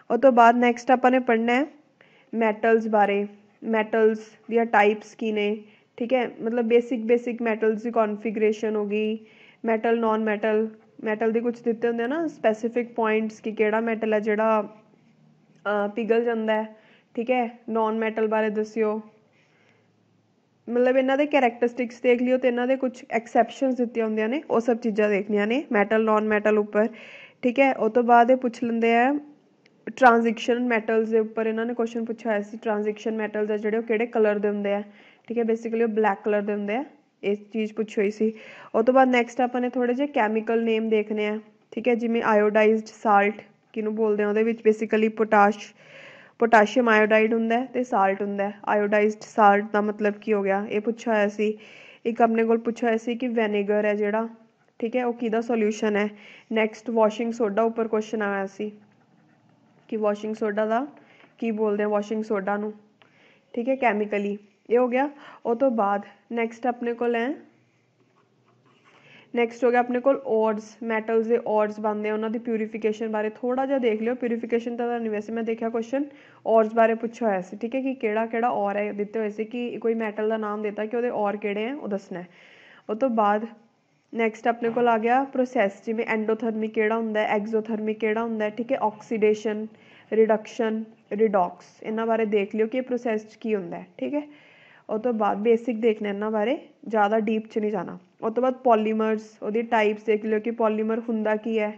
ਉਹ ਤੋਂ ਬਾਅਦ ਨੈਕਸਟ ਆਪਾਂ ਨੇ ਪੜ੍ਹਨਾ ਹੈ ਮੈਟਲਸ ਬਾਰੇ, ਮੈਟਲਸ ਦੀਆਂ ਟਾਈਪਸ ਕੀ ਨੇ, ਠੀਕ ਹੈ। ਮਤਲਬ ਬੇਸਿਕ ਮੈਟਲਸ ਦੀ ਕੌਨਫੀਗਰੇਸ਼ਨ ਹੋ ਗਈ, ਮੈਟਲ ਨੋਨ ਮੈਟਲ मैटल दी कुछ दिते होंगे ना स्पैसीफिक पॉइंट्स कि केड़ा मैटल है जिहड़ा पिघल जाता है, ठीक है। नॉन मैटल बारे दसियो, मतलब इन्हों के करैक्टरिस्टिक्स देख लियो तो इन्हों कुछ एक्सैप्शनस दित्तियां होंदियां ने, वो सब चीज़ां देखनियां ने मैटल नॉन मैटल उपर, ठीक है। उस तो बाद पुछ लेंदे हैं ट्रांजिशन मैटल्स के उपर, इन्होंने क्वेश्चन पूछा हुआ सी ट्रांजिशन मैटल्स है जिहड़े किहड़े कलर दे हुंदे आ, ठीक है। बेसिकली वो ब्लैक कलर दे हुंदे आ, ये चीज़ पूछी हुई सी। उस तो बाद नैक्सट अपने थोड़े जे कैमिकल नेम देखने हैं, ठीक है। जिमें आयोडाइज्ड साल्ट किनू बोलते हैं, वो बेसिकली पोटाशियम आयोडाइड हुंदा है ते साल्ट हुंदा है। आयोडाइज्ड साल्ट का मतलब की हो गया, ये पूछा हुआ सी। एक अपने को पूछा हुआ सी कि वैनेगर है जिहड़ा, ठीक है, वो किहदा सोल्यूशन है। नैक्सट वॉशिंग सोडा उपर क्वेश्चन आया सी कि वॉशिंग सोडा का की बोलते हैं वॉशिंग सोडा नू, ठीक है, कैमिकली। ये हो गया। उस तो बाद नैक्सट अपने को है नैक्सट हो गया अपने को ऑर्ड्स, मैटल्स के ऑर्ड्स बनते हैं, उन्होंने प्यूरीफिकेशन बारे थोड़ा जिहा देख लियो। प्यूरीफिकेशन तो नहीं, वैसे मैं देखा क्वेश्चन ऑर्ड्स बारे पूछा हुआ सी, ठीक है, कि केड़ा केड़ा और है दिते हुए से कि कोई मैटल का नाम देता कि वो और केड़े हैं वो दसना है। उस तो बाद नैक्सट अपने को आ गया प्रोसैस, जिमें एंडोथर्मिक केड़ा हुंदा है, एक्सोथर्मिक केड़ा हुंदा है, ठीक है। ऑक्सीडेशन, रिडक्शन, रिडॉक्स, इन्हां बारे देख लियो कि ये प्रोसैस की हुंदा है, ठीक है। उस तो बाद बेसिक देखना इन्हां बारे, ज़्यादा डीप च नहीं जाना। उस तो बाद पॉलीमर्स, वो टाइप्स देख लियो कि पॉलीमर हुंदा की है,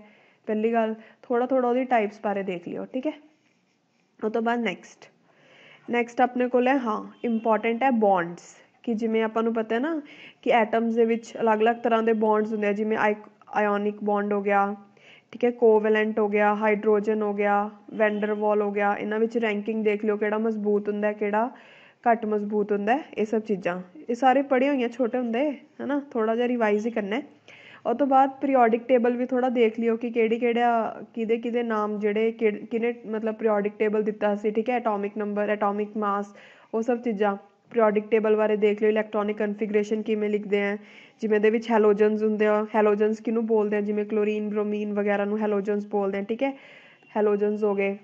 पहली गल थोड़ा थोड़ा वो टाइप्स बारे देख लियो, ठीक है। उस तो बाद नैक्सट अपने को है हाँ इंपॉर्टेंट है बॉन्ड्स, कि जिमें आपां नूं पता है ना कि एटम्स दे विच अलग अलग तरह के बॉन्ड्स होंगे हैं, जिमें आयोनिक बॉन्ड हो गया, ठीक है, कोवैलेंट हो गया, हाइड्रोजन हो गया, वैंडरवॉल हो गया। इन्हां विच रैंकिंग देख लियो किहड़ा मजबूत हुंदा है किहड़ा घट मजबूत हुंदा है, ये सब चीज़ां ये सारे पढ़े हुई छोटे हुंदे है ना, थोड़ा जिहा रिवाइज ही करना है। और तो बाद पीरियोडिक टेबल भी थोड़ा देख लियो कि किहड़े किहदे नाम जिहड़े किने मतलब पीरियोडिक टेबल दिता सी, ठीक है। एटॉमिक नंबर, एटॉमिक मास, वो सब चीज़ां पीरियोडिक टेबल बारे देख लियो। इलैक्ट्रॉनिक कन्फिगरेशन किमें लिखते हैं, जिमें दे विच हैलोजन्स हुंदे आ, हैलोजन्स किनू बोलते हैं, जिमें क्लोरीन ब्रोमीन वगैरह नू हैलोजन्स बोलते हैं, ठीक है। हैलोजन्स हो गए।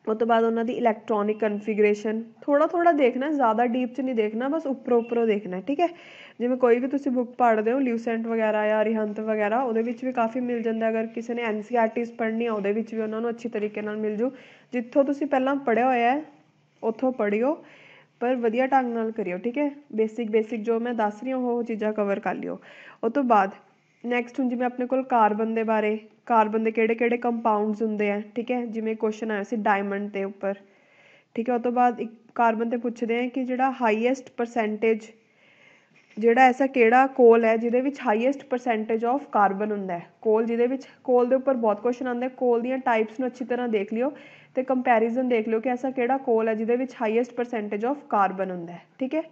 उस तो बाद उन्होंने इलैक्ट्रॉनिक कन्फिगरेशन थोड़ा थोड़ा देखना, ज़्यादा डीप च नहीं देखना, बस उपरों देखना है, ठीक है। जिमें कोई भी तुम बुक पढ़ते हो ल्यूसेंट वगैरह या अरिहंत वगैरह, वो भी काफ़ी मिल जाता है। अगर किसी ने NCERTs पढ़नी है वो भी उन्होंने अच्छी तरीके मिल जू, जितों तुम पहला पढ़िया होया है उत्थों पढ़ियो, पर वधिया ढंग नाल करियो, ठीक है। बेसिक जो मैं दस रही हूँ वो चीज़ां कवर कर लियो। उस तो बाद नैक्सट हूँ जिमें अपने को कार्बन के बारे, कार्बन के किहड़े किहड़े कंपाउंड्स होंगे हैं, ठीक है। जिमें क्वेश्चन आया सी डायमंड के उपर, ठीक है। उस तो बाद एक कार्बन ते पुछदे हैं कि जिहड़ा हाईएस्ट परसेंटेज जिहड़ा ऐसा केड़ा कोल है जिहदे विच हाईएस्ट परसेंटेज ऑफ कार्बन हुंदा है। कोल जिहदे विच कोल दे उपर बहुत क्वेश्चन आंदे, कोल दियां टाइप्स नूं अच्छी तरह देख लियो ते कंपैरिजन देख लियो कि ऐसा केड़ा कोल है जिहदे विच हाईएस्ट परसेंटेज ऑफ कार्बन हुंदा है, ठीक है।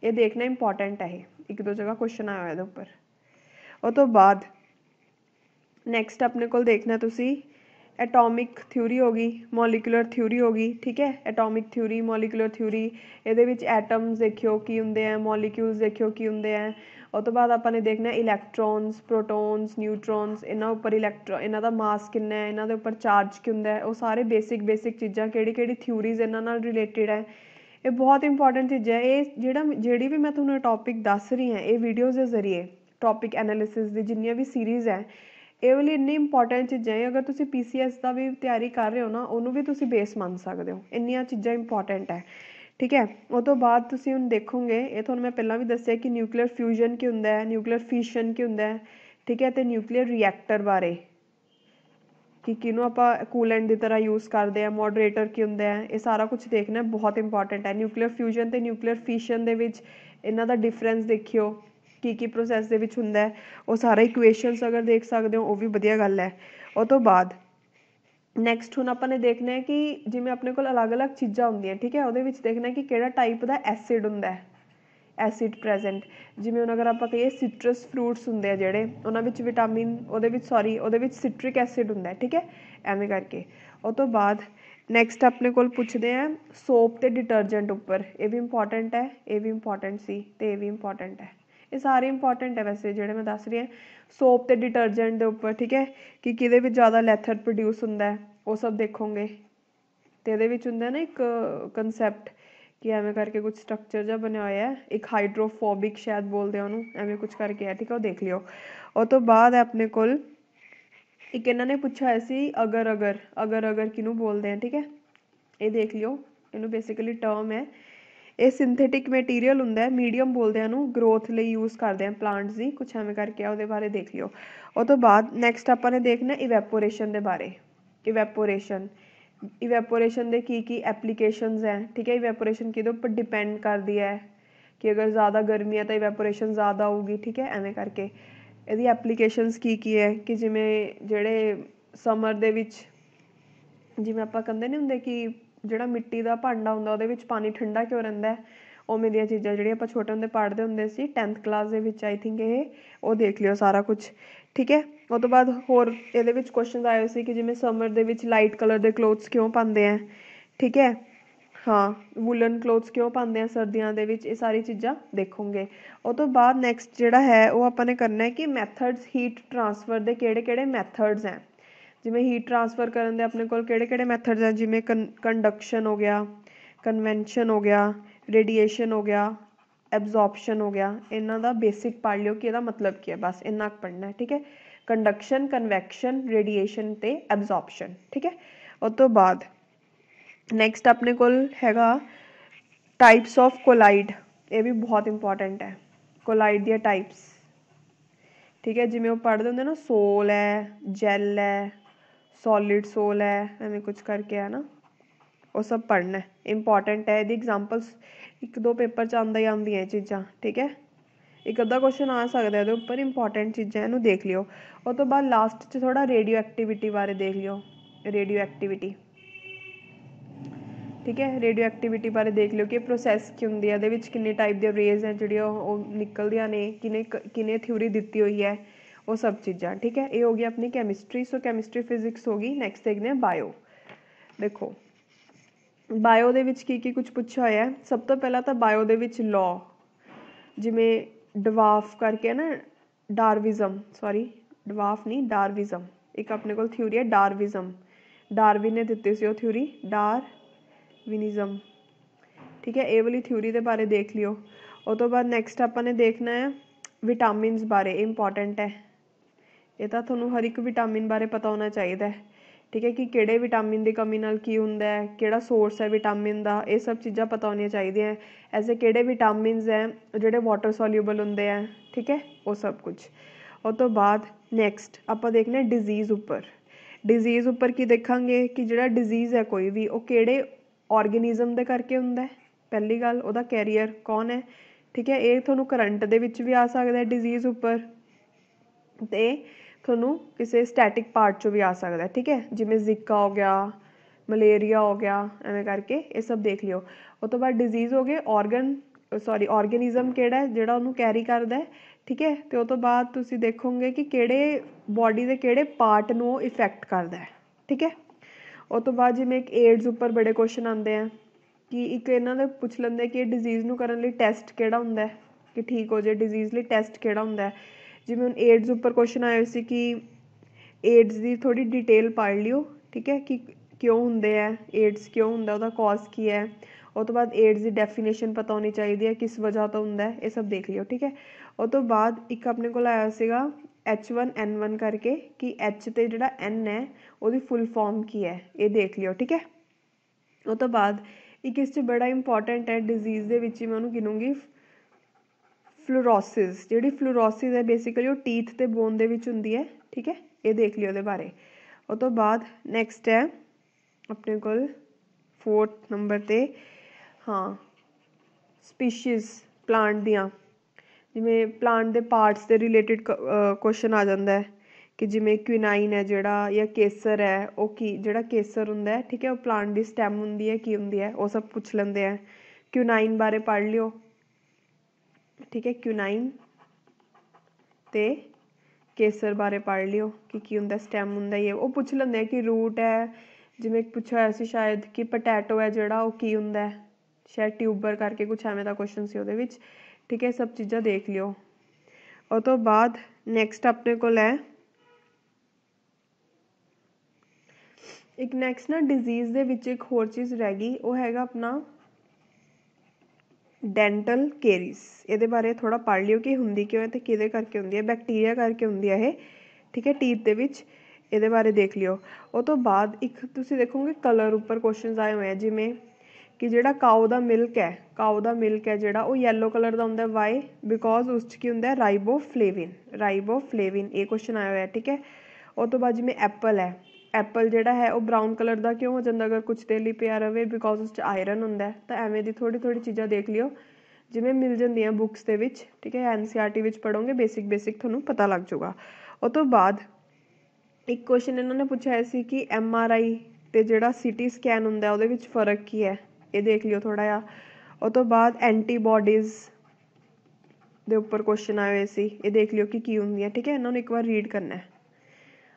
ये देखना इंपॉर्टेंट है, एक दो जगह क्वेश्चन आया हुआ उपर। उस तो बाद नैक्सट अपने को देखना तुसी एटॉमिक थ्योरी होगी, मॉलिक्यूलर थ्योरी होगी, ठीक है। एटॉमिक थ्योरी, मॉलिक्यूलर थ्योरी, ये एटम्स देखियो की होंगे हैं, मॉलिक्यूल्स देखियो की होंगे हैं। उस तो बाद आपने देखना इलैक्ट्रॉन्स, प्रोटॉन्स, न्यूट्रॉन्स, इन्हों उपर इन्हों का मास कितना है, इन्हों उपर चार्ज की होंगे है, वो सारे बेसिक चीज़ां किहड़ी थ्योरीज इन्हों रिलेटिड है। ये बहुत इंपॉर्टेंट चीज़ है, ये जिहड़ी भी मैं तुहानूं टॉपिक दस रही हैं ये वीडियोज़ के जरिए टॉपिक एनालिसिस दी जिन्नियां भी सीरीज़ है, ये वाली इन्नी इंपॉर्टेंट चीज़ां है। अगर तुसी PCS का भी तैयारी कर रहे हो ना, उन्होंने भी तुसी बेस मान सकते हो, इन्नियां चीज़ां इंपॉर्टेंट है, ठीक है। उस तो बाद तुसी हुण देखोगे, ये तुहानूं मैं पहलां भी दस्सिया कि न्यूक्लियर फ्यूजन की हुंदा है, न्यूक्लियर फिशन की हुंदा है, ठीक है। तो न्यूक्लियर रिएक्टर बारे कि किनूं आपां कूलेंट की तरह यूज़ करते हैं, मॉडरेटर की होंगे हैं, ये सारा कुछ देखना बहुत इंपॉर्टेंट है। न्यूक्लियर फ्यूजन तो न्यूक्लियर फिशन दे विच इन्हां दा डिफरेंस देखियो की प्रोसैस दे विच हुंदा है, वो सारे इक्वेशनस अगर देख सकते हो वो भी वधिया गल है। उस तो बाद नैक्सट हुण आपां ने देखना है कि जिवें अपने कोल अलग अलग चीज़ां होंदियां, ठीक है, वो देखना है कि किहड़ा टाइप का एसिड हुंदा है, एसिड प्रेजेंट। जिवें हुण अगर आपां कहिए सिट्रस फ्रूट्स हुंदे आ जिहड़े, उन्हां विच विटामिन ਉਹਦੇ ਵਿੱਚ सिट्रिक एसिड हुंदा है, ठीक है, एवें करके। उस तो बाद नैक्सट अपने कोल पुछदे हैं सोप ते डिटर्जेंट उपर, ये भी इंपॉर्टेंट है, ये भी इंपॉर्टेंट सी ते ये भी इंपॉर्टेंट है, ये सारे इंपॉर्टेंट है वैसे जिहड़े मैं दस रही हैं। सोप ते डिटर्जेंट के उपर, ठीक है, कि किहदे विच ज़्यादा लैथर प्रोड्यूस हुंदा है, वो सब देखोगे। तो ये हुंदा है ना एक कंसैप्ट कि एवें करके कुछ स्ट्रक्चर जहा बनया होया है, एक हाइड्रोफोबिक शायद बोलते हैं उन्होंने, एवें कुछ करके है, ठीक है, वो देख लियो। और तो बाद है अपने कोल एक इन्होंने पूछा है सी अगर अगर अगर अगर किनू बोलते हैं, ठीक है, ये देख लियो। इनू बेसिकली टर्म है, ये सिंथेटिक मटीरीयल होंगे, मीडियम बोलते हैं ग्रोथ लिए यूज़ करते हैं प्लांट्स की, कुछ एवें करके वो बारे देख लियो। और तो बाद नैक्सट अपने देखना इवैपोरेशन के बारे। इवैपोरेशन इवैपोरेशन के की एप्लीकेशनस हैं, ठीक है। इवैपोरेशन कि उपर डिपेंड करती है कि अगर ज़्यादा गर्मी है तो इवैपोरेशन ज़्यादा होगी, ठीक है, एवें करके यदि एप्लीकेशनस की है कि जिमें जेड़े समर दे विच जिमें आप कहते नहीं होंगे कि ਜਿਹੜਾ ਮਿੱਟੀ ਦਾ ਭਾਂਡਾ ਹੁੰਦਾ ਉਹਦੇ ਵਿੱਚ ਪਾਣੀ ਠੰਡਾ ਕਿਉਂ ਰਹਿੰਦਾ ਹੈ, ਉਵੇਂ ਦੀਆਂ ਚੀਜ਼ਾਂ ਜਿਹੜੀਆਂ ਆਪਾਂ ਛੋਟੇ ਹੁੰਦੇ ਪੜ੍ਹਦੇ ਹੁੰਦੇ ਸੀ 10th ਕਲਾਸ ਦੇ ਵਿੱਚ ਆਈ ਥਿੰਕ ਇਹ ਉਹ ਦੇਖ ਲਿਓ ਸਾਰਾ ਕੁਝ, ਠੀਕ ਹੈ। ਉਹ ਤੋਂ ਬਾਅਦ ਹੋਰ ਇਹਦੇ ਵਿੱਚ ਕੁਐਸਚਨਸ ਆਏ ਸੀ ਕਿ ਜਿਵੇਂ ਸਮਰ ਦੇ ਵਿੱਚ ਲਾਈਟ ਕਲਰ ਦੇ ਕਲੋਥਸ ਕਿਉਂ ਪਾਉਂਦੇ ਆ, ਠੀਕ ਹੈ, ਹਾਂ ਵੂਲਨ ਕਲੋਥਸ ਕਿਉਂ ਪਾਉਂਦੇ ਆ ਸਰਦੀਆਂ ਦੇ ਵਿੱਚ, ਇਹ ਸਾਰੀ ਚੀਜ਼ਾਂ ਦੇਖੋਗੇ। ਉਹ ਤੋਂ ਬਾਅਦ ਨੈਕਸਟ ਜਿਹੜਾ ਹੈ ਉਹ ਆਪਾਂ ਨੇ ਕਰਨਾ ਹੈ ਕਿ ਮੈਥਡਸ ਹੀਟ ਟ੍ਰਾਂਸਫਰ ਦੇ ਕਿਹੜੇ ਕਿਹੜੇ ਮੈਥਡਸ ਹੈ। जिमें हीट ट्रांसफर करने दे अपने कोल केड़े मैथड्स हैं, जिमें कंडक्शन हो गया, कन्वेंशन हो गया, रेडिएशन हो गया, एब्जॉर्प्शन हो गया। इन्हां दा बेसिक पढ़ लियो कि इहदा मतलब की है, बस इन्ना पढ़ना है, ठीक है। कंडक्शन, कन्वैक्शन, रेडिएशन ते एब्जॉर्प्शन, ठीक है। उस तो बाद नैक्सट अपने कोल हैगा टाइप्स ऑफ कोलाइड, ये भी बहुत इंपॉर्टेंट है, कोलाइड दियां टाइप्स, ठीक है। जिमें वो पढ़ते होंगे ना सोल है, जैल है, सॉलिड सोल है, एवें कुछ करके है ना, वो सब पढ़ना है, इंपॉर्टेंट है। यदि एग्जाम्पल्स एक दो पेपर च आंदा ही आंदी है चीज़ां, ठीक है, एक अद्धा क्वेश्चन आ सकता है उपर, इंपॉर्टेंट चीज़ां इनू देख लियो। और तो बाद लास्ट च थोड़ा रेडियो एक्टिविटी बारे देख लियो, रेडियो एक्टिविटी, ठीक है, रेडियो एक्टिविटी बारे देख लियो कि प्रोसैस की होंगी है, किन्ने टाइप दी रेज हैं जो निकलदियां ने, किने थ्योरी दी हुई है, वो सब चीज़ां, ठीक है। ये होगी अपनी कैमिस्ट्री, सो कैमिस्ट्री फिजिक्स होगी। नैक्सट देखते हैं बायो। देखो बायो दे विच की कुछ पूछा होया है। सब तो पहला तो बायो दे विच लॉ, जिमें डवाफ करके ना डार्विज्म, सॉरी डवाफ नहीं डार्विज्म, एक अपने को थ्योरी है डार्विज्म, डार्विन ने दिती सी वो थ्योरी डार्विनिज्म, ठीक है। ये वाली थ्योरी के बारे देख लियो। और तो बाद नैक्सट अपने देखना है विटामिन्स बारे, इंपॉर्टेंट है, ये तो थोनों हर एक विटामिन बारे पता होना चाहिए, ठीक है, कि किहड़े विटामिन की कमी नाल की हुंदा है, किहड़ा सोर्स है विटामिन का, ये सब चीज़ां पता होनी चाहिए। ऐसे किहड़े विटामिन्स हैं जिहड़े वाटर सॉल्यूबल हुंदे हैं, ठीक है, वो सब कुछ। और तो बाद नैक्सट आपां देखने डिजीज़ उपर, डिजीज़ उपर की देखांगे कि जिहड़ा डिजीज़ है कोई भी वो किहड़े ऑर्गेनिज्म दे करके हुंदा है, पहली गल उहदा कैरियर कौन है, ठीक है। ये थोनों करंट दे विच भी आ सकदा है डिजीज़ उपर, ते थोनों किसी स्टैटिक पार्ट चो भी आ सकता है, ठीक है, जिमें जिका हो गया, मलेरिया हो गया, एवें करके ये सब देख लियो। उस तो बाद डिजीज़ हो गए ऑर्गन, सॉरी ऑर्गेनिज्म किहड़ा है जिहड़ा उहनूं कैरी करदा है, ठीक है। तो उस तो बाद तुसीं देखोगे कि किहड़े बॉडी दे किहड़े पार्ट नूं इफेक्ट करदा है, ठीक है। उस तो बाद जिमें एक एड्स उपर बड़े क्वेश्चन आते हैं कि एक इन्हां दे पुछ लैंदे कि डिजीज़ नूं करन लई टैसट किहड़ा हुंदा है कि ठीक हो जाए डिजीज़ लई टैसट किहड़ा हुंदा है। जिमें हुण एड्स उपर क्वेश्चन आए सी कि एड्स की थोड़ी डिटेल पढ़ लियो, ठीक है, कि क्यों होंदे है एड्स, क्यों होंदा, उहदा कॉज की है। और तो बाद एड्स की डेफिनेशन पता होनी चाहिए है, किस वजह तो होंदा है, ये सब देख लियो, ठीक है। और तो बाद एक अपने को आया सीगा H1N1 करके कि H ते जिहड़ा N है उहदी फुल फॉर्म की है, ये देख लियो, ठीक है। और तो बाद एक इस बड़ा इंपॉर्टेंट है डिजीज़ दे विच मैं उहनूं गिनूंगी फ्लोरोसिस, जिहड़ी फ्लोरोसिस है बेसिकली वो टीथ ते बोन दे विच हुंदी है, ठीक है, ये देख लियो उहदे बारे। और तो बाद नैक्सट है अपने कोल 4th नंबर ते, हाँ स्पीशीज़ प्लांट दियां, जिमें प्लांट दे पार्ट्स दे रिलेटेड क्वेश्चन आ जाता है कि जिमें क्विनाइन है जिहड़ा या केसर है वो की जिहड़ा केसर हुंदा है, ठीक है, वो प्लांट दी स्टैम हुंदी है की हुंदी है, वो सब पूछ लैंदे हैं। क्विनाइन बारे पढ़ लियो, ठीक है, क्विनाइन ते केसर बारे पढ़ लियो कि की हुंदा स्टैम हुंदा ये, वो पूछ लैंदे हैं कि रूट है, जिमें पूछा होया सी शायद कि पोटैटो है जिहड़ा वो की हुंदा है, शायद ट्यूबर करके कुछ एवें दा क्वेश्चन सी उहदे विच, ठीक है, सब चीज़ां देख लियो। और तो बाद नैक्सट अपने कोल है एक नैक्सट ना डिजीज़ दे विच एक होर चीज़ रह गई, वो हैगा अपना ਡੈਂਟਲ ਕੇਰੀਸ, ਇਹਦੇ ਬਾਰੇ ਥੋੜ੍ਹਾ ਪੜ੍ਹ ਲਿਓ ਕਿ ਹੁੰਦੀ ਕਿਉਂ ਹੈ ਅਤੇ ਕਿਹਦੇ ਕਰਕੇ ਹੁੰਦੀ ਹੈ। ਬੈਕਟੀਰੀਆ ਕਰਕੇ ਹੁੰਦੀ ਹੈ ਇਹ, ਠੀਕ ਹੈ, ਟੀਥ ਦੇ ਵਿੱਚ। ਇਹਦੇ ਬਾਰੇ ਦੇਖ ਲਿਓ। ਉਹ ਤੋਂ ਬਾਅਦ ਇੱਕ ਤੁਸੀਂ ਦੇਖੋਗੇ ਕਲਰ ਉੱਪਰ ਕੁਐਸਚਨਸ ਆਏ ਹੋਏ ਆ, ਜਿਵੇਂ ਕਿ ਜਿਹੜਾ ਕਾਓ ਦਾ ਮਿਲਕ ਹੈ ਜਿਹੜਾ ਉਹ ਯੈਲੋ ਕਲਰ ਦਾ ਹੁੰਦਾ। ਵਾਈ? ਬਿਕੋਜ਼ ਉਸ 'ਚ ਕੀ ਹੁੰਦਾ, ਰਾਈਬੋਫਲੇਵਿਨ। ਇਹ ਕੁਐਸਚਨ ਆਇਆ ਹੋਇਆ, ਠੀਕ ਹੈ। ਉਹ ਤੋਂ ਬਾਅਦ ਜਿਵੇਂ ਐਪਲ ਜਿਹੜਾ ਹੈ ਉਹ ਬਰਾਊਨ ਕਲਰ ਦਾ ਕਿਉਂ ਹੋ ਜਾਂਦਾ ਅਗਰ ਕੁਛ ਦੇਰ ਲਈ ਪਿਆ ਰਵੇ? ਬਿਕੋਜ਼ ਉਸ 'ਚ ਆਇਰਨ ਹੁੰਦਾ। ਤਾਂ ਐਵੇਂ ਦੀ ਥੋੜ੍ਹੀ ਚੀਜ਼ਾਂ ਦੇਖ ਲਿਓ, ਜਿਵੇਂ ਮਿਲ ਜਾਂਦੀਆਂ ਬੁੱਕਸ ਦੇ ਵਿੱਚ, ਠੀਕ ਹੈ। NCERT ਵਿੱਚ ਪੜ੍ਹੋਗੇ ਬੇਸਿਕ ਤੁਹਾਨੂੰ ਪਤਾ ਲੱਗ ਜਾਊਗਾ। ਉਹ ਤੋਂ ਬਾਅਦ ਇੱਕ ਕੁਐਸਚਨ ਇਹਨਾਂ ਨੇ ਪੁੱਛਿਆ ਹੋਇਆ ਸੀ ਕਿ MRI ਅਤੇ ਜਿਹੜਾ CT ਸਕੈਨ ਹੁੰਦਾ ਉਹਦੇ ਵਿੱਚ ਫ਼ਰਕ ਕੀ ਹੈ, ਇਹ ਦੇਖ ਲਿਓ ਥੋੜ੍ਹਾ ਜਿਹਾ। ਉਹ ਤੋਂ ਬਾਅਦ ਐਂਟੀਬੋਡੀਜ਼ ਦੇ ਉੱਪਰ ਕੁਐਸਚਨ ਆਏ ਹੋਏ ਸੀ, ਇਹ ਦੇਖ ਲਿਓ ਕਿ ਕੀ ਹੁੰਦੀਆਂ, ਠੀਕ ਹੈ। ਇਹਨਾਂ ਨੂੰ ਇੱਕ ਵਾਰ ਰੀਡ ਕਰਨਾ।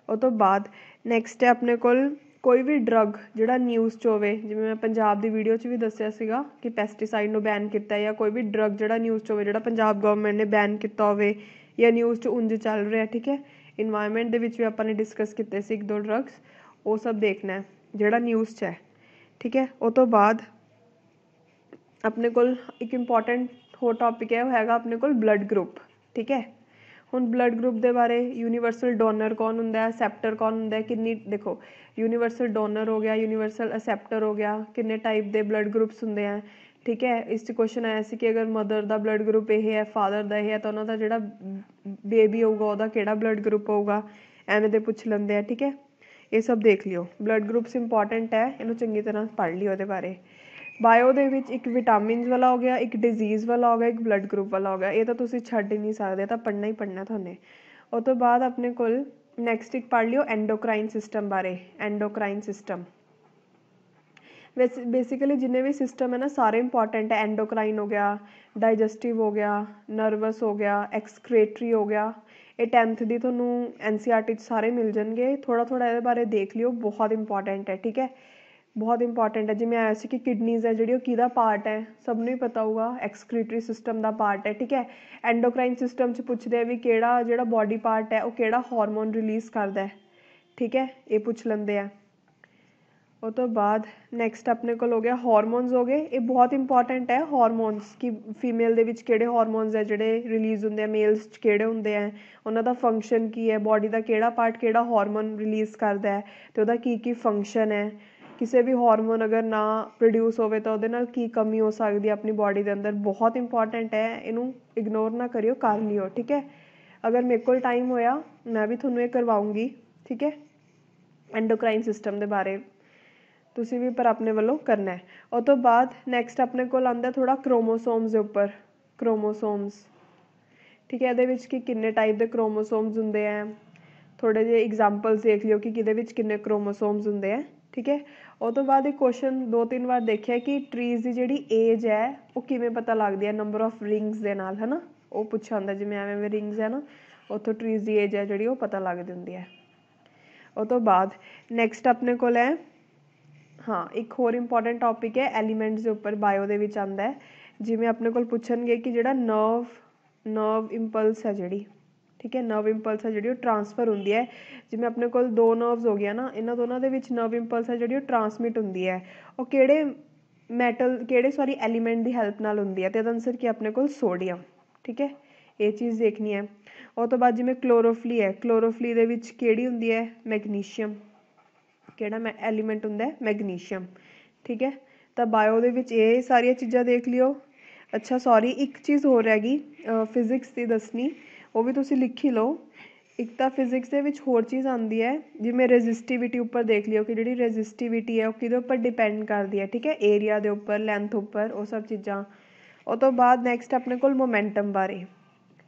ਉਹ ਤੋਂ ਬਾਅਦ ਨੈਕਸਟ ਹੈ ਆਪਣੇ ਕੋਲ ਕੋਈ ਵੀ ਡਰੱਗ ਜਿਹੜਾ ਨਿਊਜ਼ 'ਚ ਹੋਵੇ, ਜਿਵੇਂ ਮੈਂ ਪੰਜਾਬ ਦੀ ਵੀਡੀਓ 'ਚ ਵੀ ਦੱਸਿਆ ਸੀਗਾ ਕਿ ਪੈਸਟੀਸਾਈਡ ਨੂੰ ਬੈਨ ਕੀਤਾ, ਜਾਂ ਕੋਈ ਵੀ ਡਰੱਗ ਜਿਹੜਾ ਨਿਊਜ਼ 'ਚ ਹੋਵੇ ਜਿਹੜਾ ਪੰਜਾਬ ਗਵਰਨਮੈਂਟ ਨੇ ਬੈਨ ਕੀਤਾ ਹੋਵੇ ਜਾਂ ਨਿਊਜ਼ 'ਚ ਉਂਝ ਚੱਲ ਰਿਹਾ, ਠੀਕ ਹੈ। ਇਨਵਾਇਰਮੈਂਟ ਦੇ ਵਿੱਚ ਵੀ ਆਪਾਂ ਨੇ ਡਿਸਕਸ ਕੀਤੇ ਸੀ 1-2 ਡਰੱਗਸ, ਉਹ ਸਭ ਦੇਖਣਾ ਜਿਹੜਾ ਨਿਊਜ਼ 'ਚ ਹੈ, ਠੀਕ ਹੈ। ਉਹ ਤੋਂ ਬਾਅਦ ਆਪਣੇ ਕੋਲ ਇੱਕ ਇੰਪੋਰਟੈਂਟ ਹੋਰ ਟੌਪਿਕ ਹੈ, ਉਹ ਹੈਗਾ ਆਪਣੇ ਕੋਲ ਬਲੱਡ ਗਰੁੱਪ, ਠੀਕ ਹੈ। ਹੁਣ ਬਲੱਡ ਗਰੁੱਪ ਦੇ ਬਾਰੇ ਯੂਨੀਵਰਸਲ ਡੋਨਰ ਕੌਣ ਹੁੰਦਾ, ਅਸੈਪਟਰ ਕੌਣ ਹੁੰਦਾ, ਕਿੰਨੀ ਦੇਖੋ ਯੂਨੀਵਰਸਲ ਡੋਨਰ ਹੋ ਗਿਆ, ਯੂਨੀਵਰਸਲ ਅਸੈਪਟਰ ਹੋ ਗਿਆ, ਕਿੰਨੇ ਟਾਈਪ ਦੇ ਬਲੱਡ ਗਰੁੱਪਸ ਹੁੰਦੇ ਆ, ਠੀਕ ਹੈ। ਇਸ 'ਚ ਕੁਐਸਚਨ ਆਇਆ ਸੀ ਕਿ ਅਗਰ ਮਦਰ ਦਾ ਬਲੱਡ ਗਰੁੱਪ ਇਹ ਹੈ, ਫਾਦਰ ਦਾ ਇਹ ਹੈ, ਤਾਂ ਉਹਨਾਂ ਦਾ ਜਿਹੜਾ ਬੇਬੀ ਹੋਊਗਾ ਉਹਦਾ ਕਿਹੜਾ ਬਲੱਡ ਗਰੁੱਪ ਹੋਊਗਾ, ਐਵੇਂ ਦੇ ਪੁੱਛ ਲੈਂਦੇ ਆ, ਠੀਕ ਹੈ। ਇਹ ਸਭ ਦੇਖ ਲਿਓ। ਬਲੱਡ ਗਰੁੱਪਸ ਇੰਪੋਰਟੈਂਟ ਹੈ, ਇਹਨੂੰ ਚੰਗੀ ਤਰ੍ਹਾਂ ਪੜ੍ਹ ਲਿਓ ਇਹਦੇ ਬਾਰੇ। ਬਾਇਓ ਦੇ ਵਿੱਚ ਇੱਕ ਵਿਟਾਮਿਨਸ ਵਾਲਾ ਹੋ ਗਿਆ, ਇੱਕ ਡਿਜ਼ੀਜ਼ ਵਾਲਾ ਹੋ ਗਿਆ, ਇੱਕ ਬਲੱਡ ਗਰੁੱਪ ਵਾਲਾ ਹੋ ਗਿਆ। ਇਹ ਤਾਂ ਤੁਸੀਂ ਛੱਡ ਹੀ ਨਹੀਂ ਸਕਦੇ, ਤਾਂ ਪੜ੍ਹਨਾ ਹੀ ਪੜ੍ਹਨਾ ਤੁਹਾਨੂੰ। ਉਹ ਤੋਂ ਬਾਅਦ ਆਪਣੇ ਕੋਲ ਨੈਕਸਟ ਇੱਕ ਪੜ੍ਹ ਲਿਓ ਐਂਡੋਕਰਾਈਨ ਸਿਸਟਮ ਬਾਰੇ। ਐਂਡੋਕਰਾਈਨ ਸਿਸਟਮ ਬੇਸਿਕਲੀ ਜਿੰਨੇ ਵੀ ਸਿਸਟਮ ਹੈ ਨਾ ਸਾਰੇ ਇੰਪੋਰਟੈਂਟ ਹੈ। ਐਂਡੋਕਰਾਈਨ ਹੋ ਗਿਆ, ਡਾਈਜੈਸਟਿਵ ਹੋ ਗਿਆ, ਨਰਵਸ ਹੋ ਗਿਆ, ਐਕਸਕ੍ਰੇਟਰੀ ਹੋ ਗਿਆ। ਇਹ 10th ਦੀ ਤੁਹਾਨੂੰ NCERT 'ਚ ਸਾਰੇ ਮਿਲ ਜਾਣਗੇ। ਥੋੜ੍ਹਾ ਇਹਦੇ ਬਾਰੇ ਦੇਖ ਲਿਓ, ਬਹੁਤ ਇੰਪੋਰਟੈਂਟ ਹੈ, ਠੀਕ ਹੈ, ਬਹੁਤ ਇੰਪੋਰਟੈਂਟ ਹੈ। ਜਿਵੇਂ ਆਇਆ ਸੀ ਕਿ ਕਿਡਨੀਜ਼ ਹੈ ਜਿਹੜੀ ਉਹ ਕਿਹਦਾ ਪਾਰਟ ਹੈ, ਸਭ ਨੂੰ ਹੀ ਪਤਾ ਹੋਊਗਾ ਐਕਸਕ੍ਰੀਟਰੀ ਸਿਸਟਮ ਦਾ ਪਾਰਟ ਹੈ, ਠੀਕ ਹੈ। ਐਂਡੋਕਰਾਈਨ ਸਿਸਟਮ 'ਚ ਪੁੱਛਦੇ ਆ ਵੀ ਕਿਹੜਾ ਜਿਹੜਾ ਬੋਡੀ ਪਾਰਟ ਹੈ ਉਹ ਕਿਹੜਾ ਹਾਰਮੋਨ ਰਿਲੀਜ਼ ਕਰਦਾ, ਠੀਕ ਹੈ, ਇਹ ਪੁੱਛ ਲੈਂਦੇ ਆ। ਉਹ ਤੋਂ ਬਾਅਦ ਨੈਕਸਟ ਆਪਣੇ ਕੋਲ ਹੋ ਗਿਆ ਹਾਰਮੋਨਸ ਹੋ ਗਏ। ਇਹ ਬਹੁਤ ਇੰਪੋਰਟੈਂਟ ਹੈ ਹਾਰਮੋਨਸ, ਕਿ ਫੀਮੇਲ ਦੇ ਵਿੱਚ ਕਿਹੜੇ ਹਾਰਮੋਨਸ ਹੈ ਜਿਹੜੇ ਰਿਲੀਜ਼ ਹੁੰਦੇ ਆ, ਮੇਲਸ 'ਚ ਕਿਹੜੇ ਹੁੰਦੇ ਆ, ਉਹਨਾਂ ਦਾ ਫੰਕਸ਼ਨ ਕੀ ਹੈ, ਬੋਡੀ ਦਾ ਕਿਹੜਾ ਪਾਰਟ ਕਿਹੜਾ ਹਾਰਮੋਨ ਰਿਲੀਜ਼ ਕਰਦਾ ਹੈ ਅਤੇ ਉਹਦਾ ਕੀ ਫੰਕਸ਼ਨ ਹੈ। ਕਿਸੇ ਵੀ ਹਾਰਮੋਨ ਅਗਰ ਨਾ ਪ੍ਰੋਡਿਊਸ ਹੋਵੇ ਤਾਂ ਉਹਦੇ ਨਾਲ ਕੀ ਕਮੀ ਹੋ ਸਕਦੀ ਹੈ ਆਪਣੀ ਬੋਡੀ ਦੇ ਅੰਦਰ, ਬਹੁਤ ਇੰਪੋਰਟੈਂਟ ਹੈ, ਇਹਨੂੰ ਇਗਨੋਰ ਨਾ ਕਰਿਓ, ਕਰ ਲਿਓ, ਠੀਕ ਹੈ। ਅਗਰ ਮੇਰੇ ਕੋਲ ਟਾਈਮ ਹੋਇਆ ਮੈਂ ਵੀ ਤੁਹਾਨੂੰ ਇਹ ਕਰਵਾਊਂਗੀ, ਠੀਕ ਹੈ, ਐਂਡੋਕਰਾਈਨ ਸਿਸਟਮ ਦੇ ਬਾਰੇ ਤੁਸੀਂ ਵੀ ਪਰ ਆਪਣੇ ਵੱਲੋਂ ਕਰਨਾ। ਉਹ ਤੋਂ ਬਾਅਦ ਨੈਕਸਟ ਆਪਣੇ ਕੋਲ ਆਉਂਦਾ ਥੋੜ੍ਹਾ ਕ੍ਰੋਮੋਸੋਮਸ ਦੇ ਉੱਪਰ। ਕ੍ਰੋਮੋਸੋਮਸ, ਠੀਕ ਹੈ, ਇਹਦੇ ਵਿੱਚ ਕਿ ਕਿੰਨੇ ਟਾਈਪ ਦੇ ਕ੍ਰੋਮੋਸੋਮਸ ਹੁੰਦੇ ਆ, ਥੋੜ੍ਹੇ ਜਿਹੇ ਇਗਜ਼ਾਮਪਲਸ ਦੇਖ ਲਿਓ ਕਿ ਕਿਹਦੇ ਵਿੱਚ ਕਿੰਨੇ ਕ੍ਰੋਮੋਸੋਮਸ ਹੁੰਦੇ ਆ, ਠੀਕ ਹੈ। ਉਹ ਤੋਂ ਬਾਅਦ ਇੱਕ ਕੁਐਸਚਨ 2-3 ਵਾਰ ਦੇਖਿਆ ਕਿ ਟਰੀਜ਼ ਦੀ ਜਿਹੜੀ ਏਜ ਹੈ ਉਹ ਕਿਵੇਂ ਪਤਾ ਲੱਗਦੀ ਹੈ, ਨੰਬਰ ਆਫ ਰਿੰਗਸ ਦੇ ਨਾਲ, ਹੈ ਨਾ, ਉਹ ਪੁੱਛਿਆ ਹੁੰਦਾ। ਜਿਵੇਂ ਐਵੇਂ ਰਿੰਗਸ ਹੈ ਨਾ, ਉੱਥੋਂ ਟਰੀਜ਼ ਦੀ ਏਜ ਹੈ ਜਿਹੜੀ ਉਹ ਪਤਾ ਲੱਗ ਜਾਂਦੀ ਹੈ। ਉਹ ਤੋਂ ਬਾਅਦ ਨੈਕਸਟ ਆਪਣੇ ਕੋਲ ਹੈ, ਹਾਂ, ਇੱਕ ਹੋਰ ਇੰਪੋਰਟੈਂਟ ਟੌਪਿਕ ਹੈ ਐਲੀਮੈਂਟਸ ਦੇ ਉੱਪਰ, ਬਾਇਓ ਦੇ ਵਿੱਚ ਆਉਂਦਾ ਹੈ। ਜਿਵੇਂ ਆਪਣੇ ਕੋਲ ਪੁੱਛਣਗੇ ਕਿ ਜਿਹੜਾ ਨਰਵ ਇੰਪਲਸ ਹੈ ਜਿਹੜੀ, ਠੀਕ ਹੈ, ਨਰਵ ਇੰਪਲਸ ਹੈ ਜਿਹੜੀ ਉਹ ਟਰਾਂਸਫਰ ਹੁੰਦੀ ਹੈ। ਜਿਵੇਂ ਆਪਣੇ ਕੋਲ 2 ਨਰਵਸ ਹੋ ਗਿਆ ਨਾ, ਇਹਨਾਂ ਦੋਨਾਂ ਦੇ ਵਿੱਚ ਨਰਵ ਇੰਪਲਸ ਹੈ ਜਿਹੜੀ ਉਹ ਟਰਾਂਸਮਿਟ ਹੁੰਦੀ ਹੈ, ਉਹ ਕਿਹੜੇ ਐਲੀਮੈਂਟ ਦੀ ਹੈਲਪ ਨਾਲ ਹੁੰਦੀ ਹੈ, ਅਤੇ ਇਹਦਾ ਆਨਸਰ ਕੀ ਆਪਣੇ ਕੋਲ ਸੋਡੀਅਮ, ਠੀਕ ਹੈ, ਇਹ ਚੀਜ਼ ਦੇਖਣੀ ਹੈ। ਉਹ ਤੋਂ ਬਾਅਦ ਜਿਵੇਂ ਕਲੋਰੋਫਲੀ ਹੈ, ਕਲੋਰੋਫਲੀ ਦੇ ਵਿੱਚ ਕਿਹੜੀ ਹੁੰਦੀ ਹੈ, ਮੈਗਨੀਸ਼ੀਅਮ, ਕਿਹੜਾ ਐਲੀਮੈਂਟ ਹੁੰਦਾ, ਮੈਗਨੀਸ਼ੀਅਮ, ਠੀਕ ਹੈ। ਤਾਂ ਬਾਇਓ ਦੇ ਵਿੱਚ ਇਹ ਸਾਰੀਆਂ ਚੀਜ਼ਾਂ ਦੇਖ ਲਿਓ। ਅੱਛਾ ਸੌਰੀ, ਇੱਕ ਚੀਜ਼ ਹੋਰ ਹੈਗੀ ਫਿਜ਼ਿਕਸ ਦੀ ਦੱਸਣੀ, ਉਹ ਵੀ ਤੁਸੀਂ ਲਿਖ ਹੀ ਲਓ। ਇੱਕ ਤਾਂ ਫਿਜ਼ਿਕਸ ਦੇ ਵਿੱਚ ਹੋਰ ਚੀਜ਼ ਆਉਂਦੀ ਹੈ, ਜਿਵੇਂ ਰੈਜ਼ਿਸਟੀਵਿਟੀ ਉੱਪਰ ਦੇਖ ਲਿਓ ਕਿ ਜਿਹੜੀ ਰੈਜ਼ਿਸਟੀਵਿਟੀ ਹੈ ਉਹ ਕਿਹਦੇ ਉੱਪਰ ਡਿਪੈਂਡ ਕਰਦੀ ਹੈ, ਠੀਕ ਹੈ, ਏਰੀਆ ਦੇ ਉੱਪਰ, ਲੈਂਥ ਉੱਪਰ, ਉਹ ਸਭ ਚੀਜ਼ਾਂ। ਉਹ ਤੋਂ ਬਾਅਦ ਨੈਕਸਟ ਆਪਣੇ ਕੋਲ ਮੋਮੈਂਟਮ ਬਾਰੇ,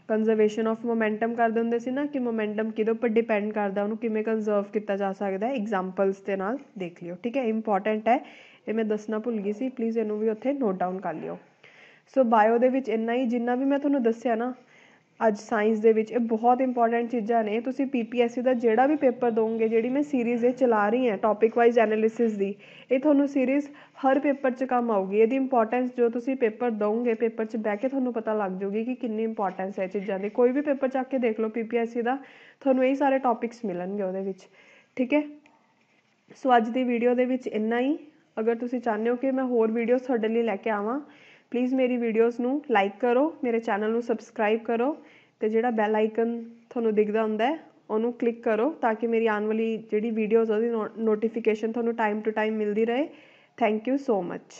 ਕੰਜ਼ਰਵੇਸ਼ਨ ਆਫ ਮੋਮੈਂਟਮ ਕਰਦੇ ਹੁੰਦੇ ਸੀ ਨਾ, ਕਿ ਮੋਮੈਂਟਮ ਕਿਹਦੇ ਉੱਪਰ ਡਿਪੈਂਡ ਕਰਦਾ, ਉਹਨੂੰ ਕਿਵੇਂ ਕੰਜ਼ਰਵ ਕੀਤਾ ਜਾ ਸਕਦਾ, ਐਗਜ਼ਾਮਪਲਸ ਦੇ ਨਾਲ ਦੇਖ ਲਿਓ, ਠੀਕ ਹੈ, ਇੰਪੋਰਟੈਂਟ ਹੈ, ਇਹ ਮੈਂ ਦੱਸਣਾ ਭੁੱਲ ਗਈ ਸੀ, ਪਲੀਜ਼ ਇਹਨੂੰ ਵੀ ਉੱਥੇ ਨੋਟ ਡਾਊਨ ਕਰ ਲਿਓ। ਸੋ ਬਾਇਓ ਦੇ ਵਿੱਚ ਇੰਨਾ ਹੀ, ਜਿੰਨਾ ਵੀ ਮੈਂ ਤੁਹਾਨੂੰ ਦੱਸਿਆ ਨਾ ਅੱਜ ਸਾਇੰਸ ਦੇ ਵਿੱਚ, ਇਹ ਬਹੁਤ ਇੰਪੋਰਟੈਂਟ ਚੀਜ਼ਾਂ ਨੇ। ਤੁਸੀਂ PPSC ਦਾ ਜਿਹੜਾ ਵੀ ਪੇਪਰ ਦੋਗੇ, ਜਿਹੜੀ ਮੈਂ ਸੀਰੀਜ਼ ਇਹ ਚਲਾ ਰਹੀ ਹਾਂ ਟੌਪਿਕ ਵਾਈਜ਼ ਐਨਾਲਿਸਿਸ ਦੀ, ਇਹ ਤੁਹਾਨੂੰ ਸੀਰੀਜ਼ ਹਰ ਪੇਪਰ 'ਚ ਕੰਮ ਆਊਗੀ। ਇਹਦੀ ਇੰਪੋਰਟੈਂਸ ਜੋ ਤੁਸੀਂ ਪੇਪਰ ਦੋਗੇ, ਪੇਪਰ 'ਚ ਬਹਿ ਕੇ ਤੁਹਾਨੂੰ ਪਤਾ ਲੱਗ ਜਾਊਗੀ ਕਿ ਕਿੰਨੀ ਇੰਪੋਰਟੈਂਸ ਹੈ ਚੀਜ਼ਾਂ ਦੀ। ਕੋਈ ਵੀ ਪੇਪਰ ਚੱਕ ਕੇ ਦੇਖ ਲਓ PPSC ਦਾ, ਤੁਹਾਨੂੰ ਇਹੀ ਸਾਰੇ ਟੌਪਿਕਸ ਮਿਲਣਗੇ ਉਹਦੇ ਵਿੱਚ, ਠੀਕ ਹੈ। ਸੋ ਅੱਜ ਦੀ ਵੀਡੀਓ ਦੇ ਵਿੱਚ ਇੰਨਾ ਹੀ। ਅਗਰ ਤੁਸੀਂ ਚਾਹੁੰਦੇ ਹੋ ਕਿ ਮੈਂ ਹੋਰ ਵੀਡੀਓਜ਼ ਤੁਹਾਡੇ ਲਈ ਲੈ ਕੇ ਆਵਾਂ, प्लीज़ मेरी वीडियोज़ नू लाइक करो, मेरे चैनल नू सबसक्राइब करो तो जिहड़ा बैल आइकन तुहानूं दिखदा हुंदा है ਉਹਨੂੰ क्लिक करो ताकि मेरी आने वाली जिहड़ी वीडियोज़ ਉਹਦੀ नोटिफिकेशन तुहानूं टाइम टू टाइम मिलती रहे। Thank you so much.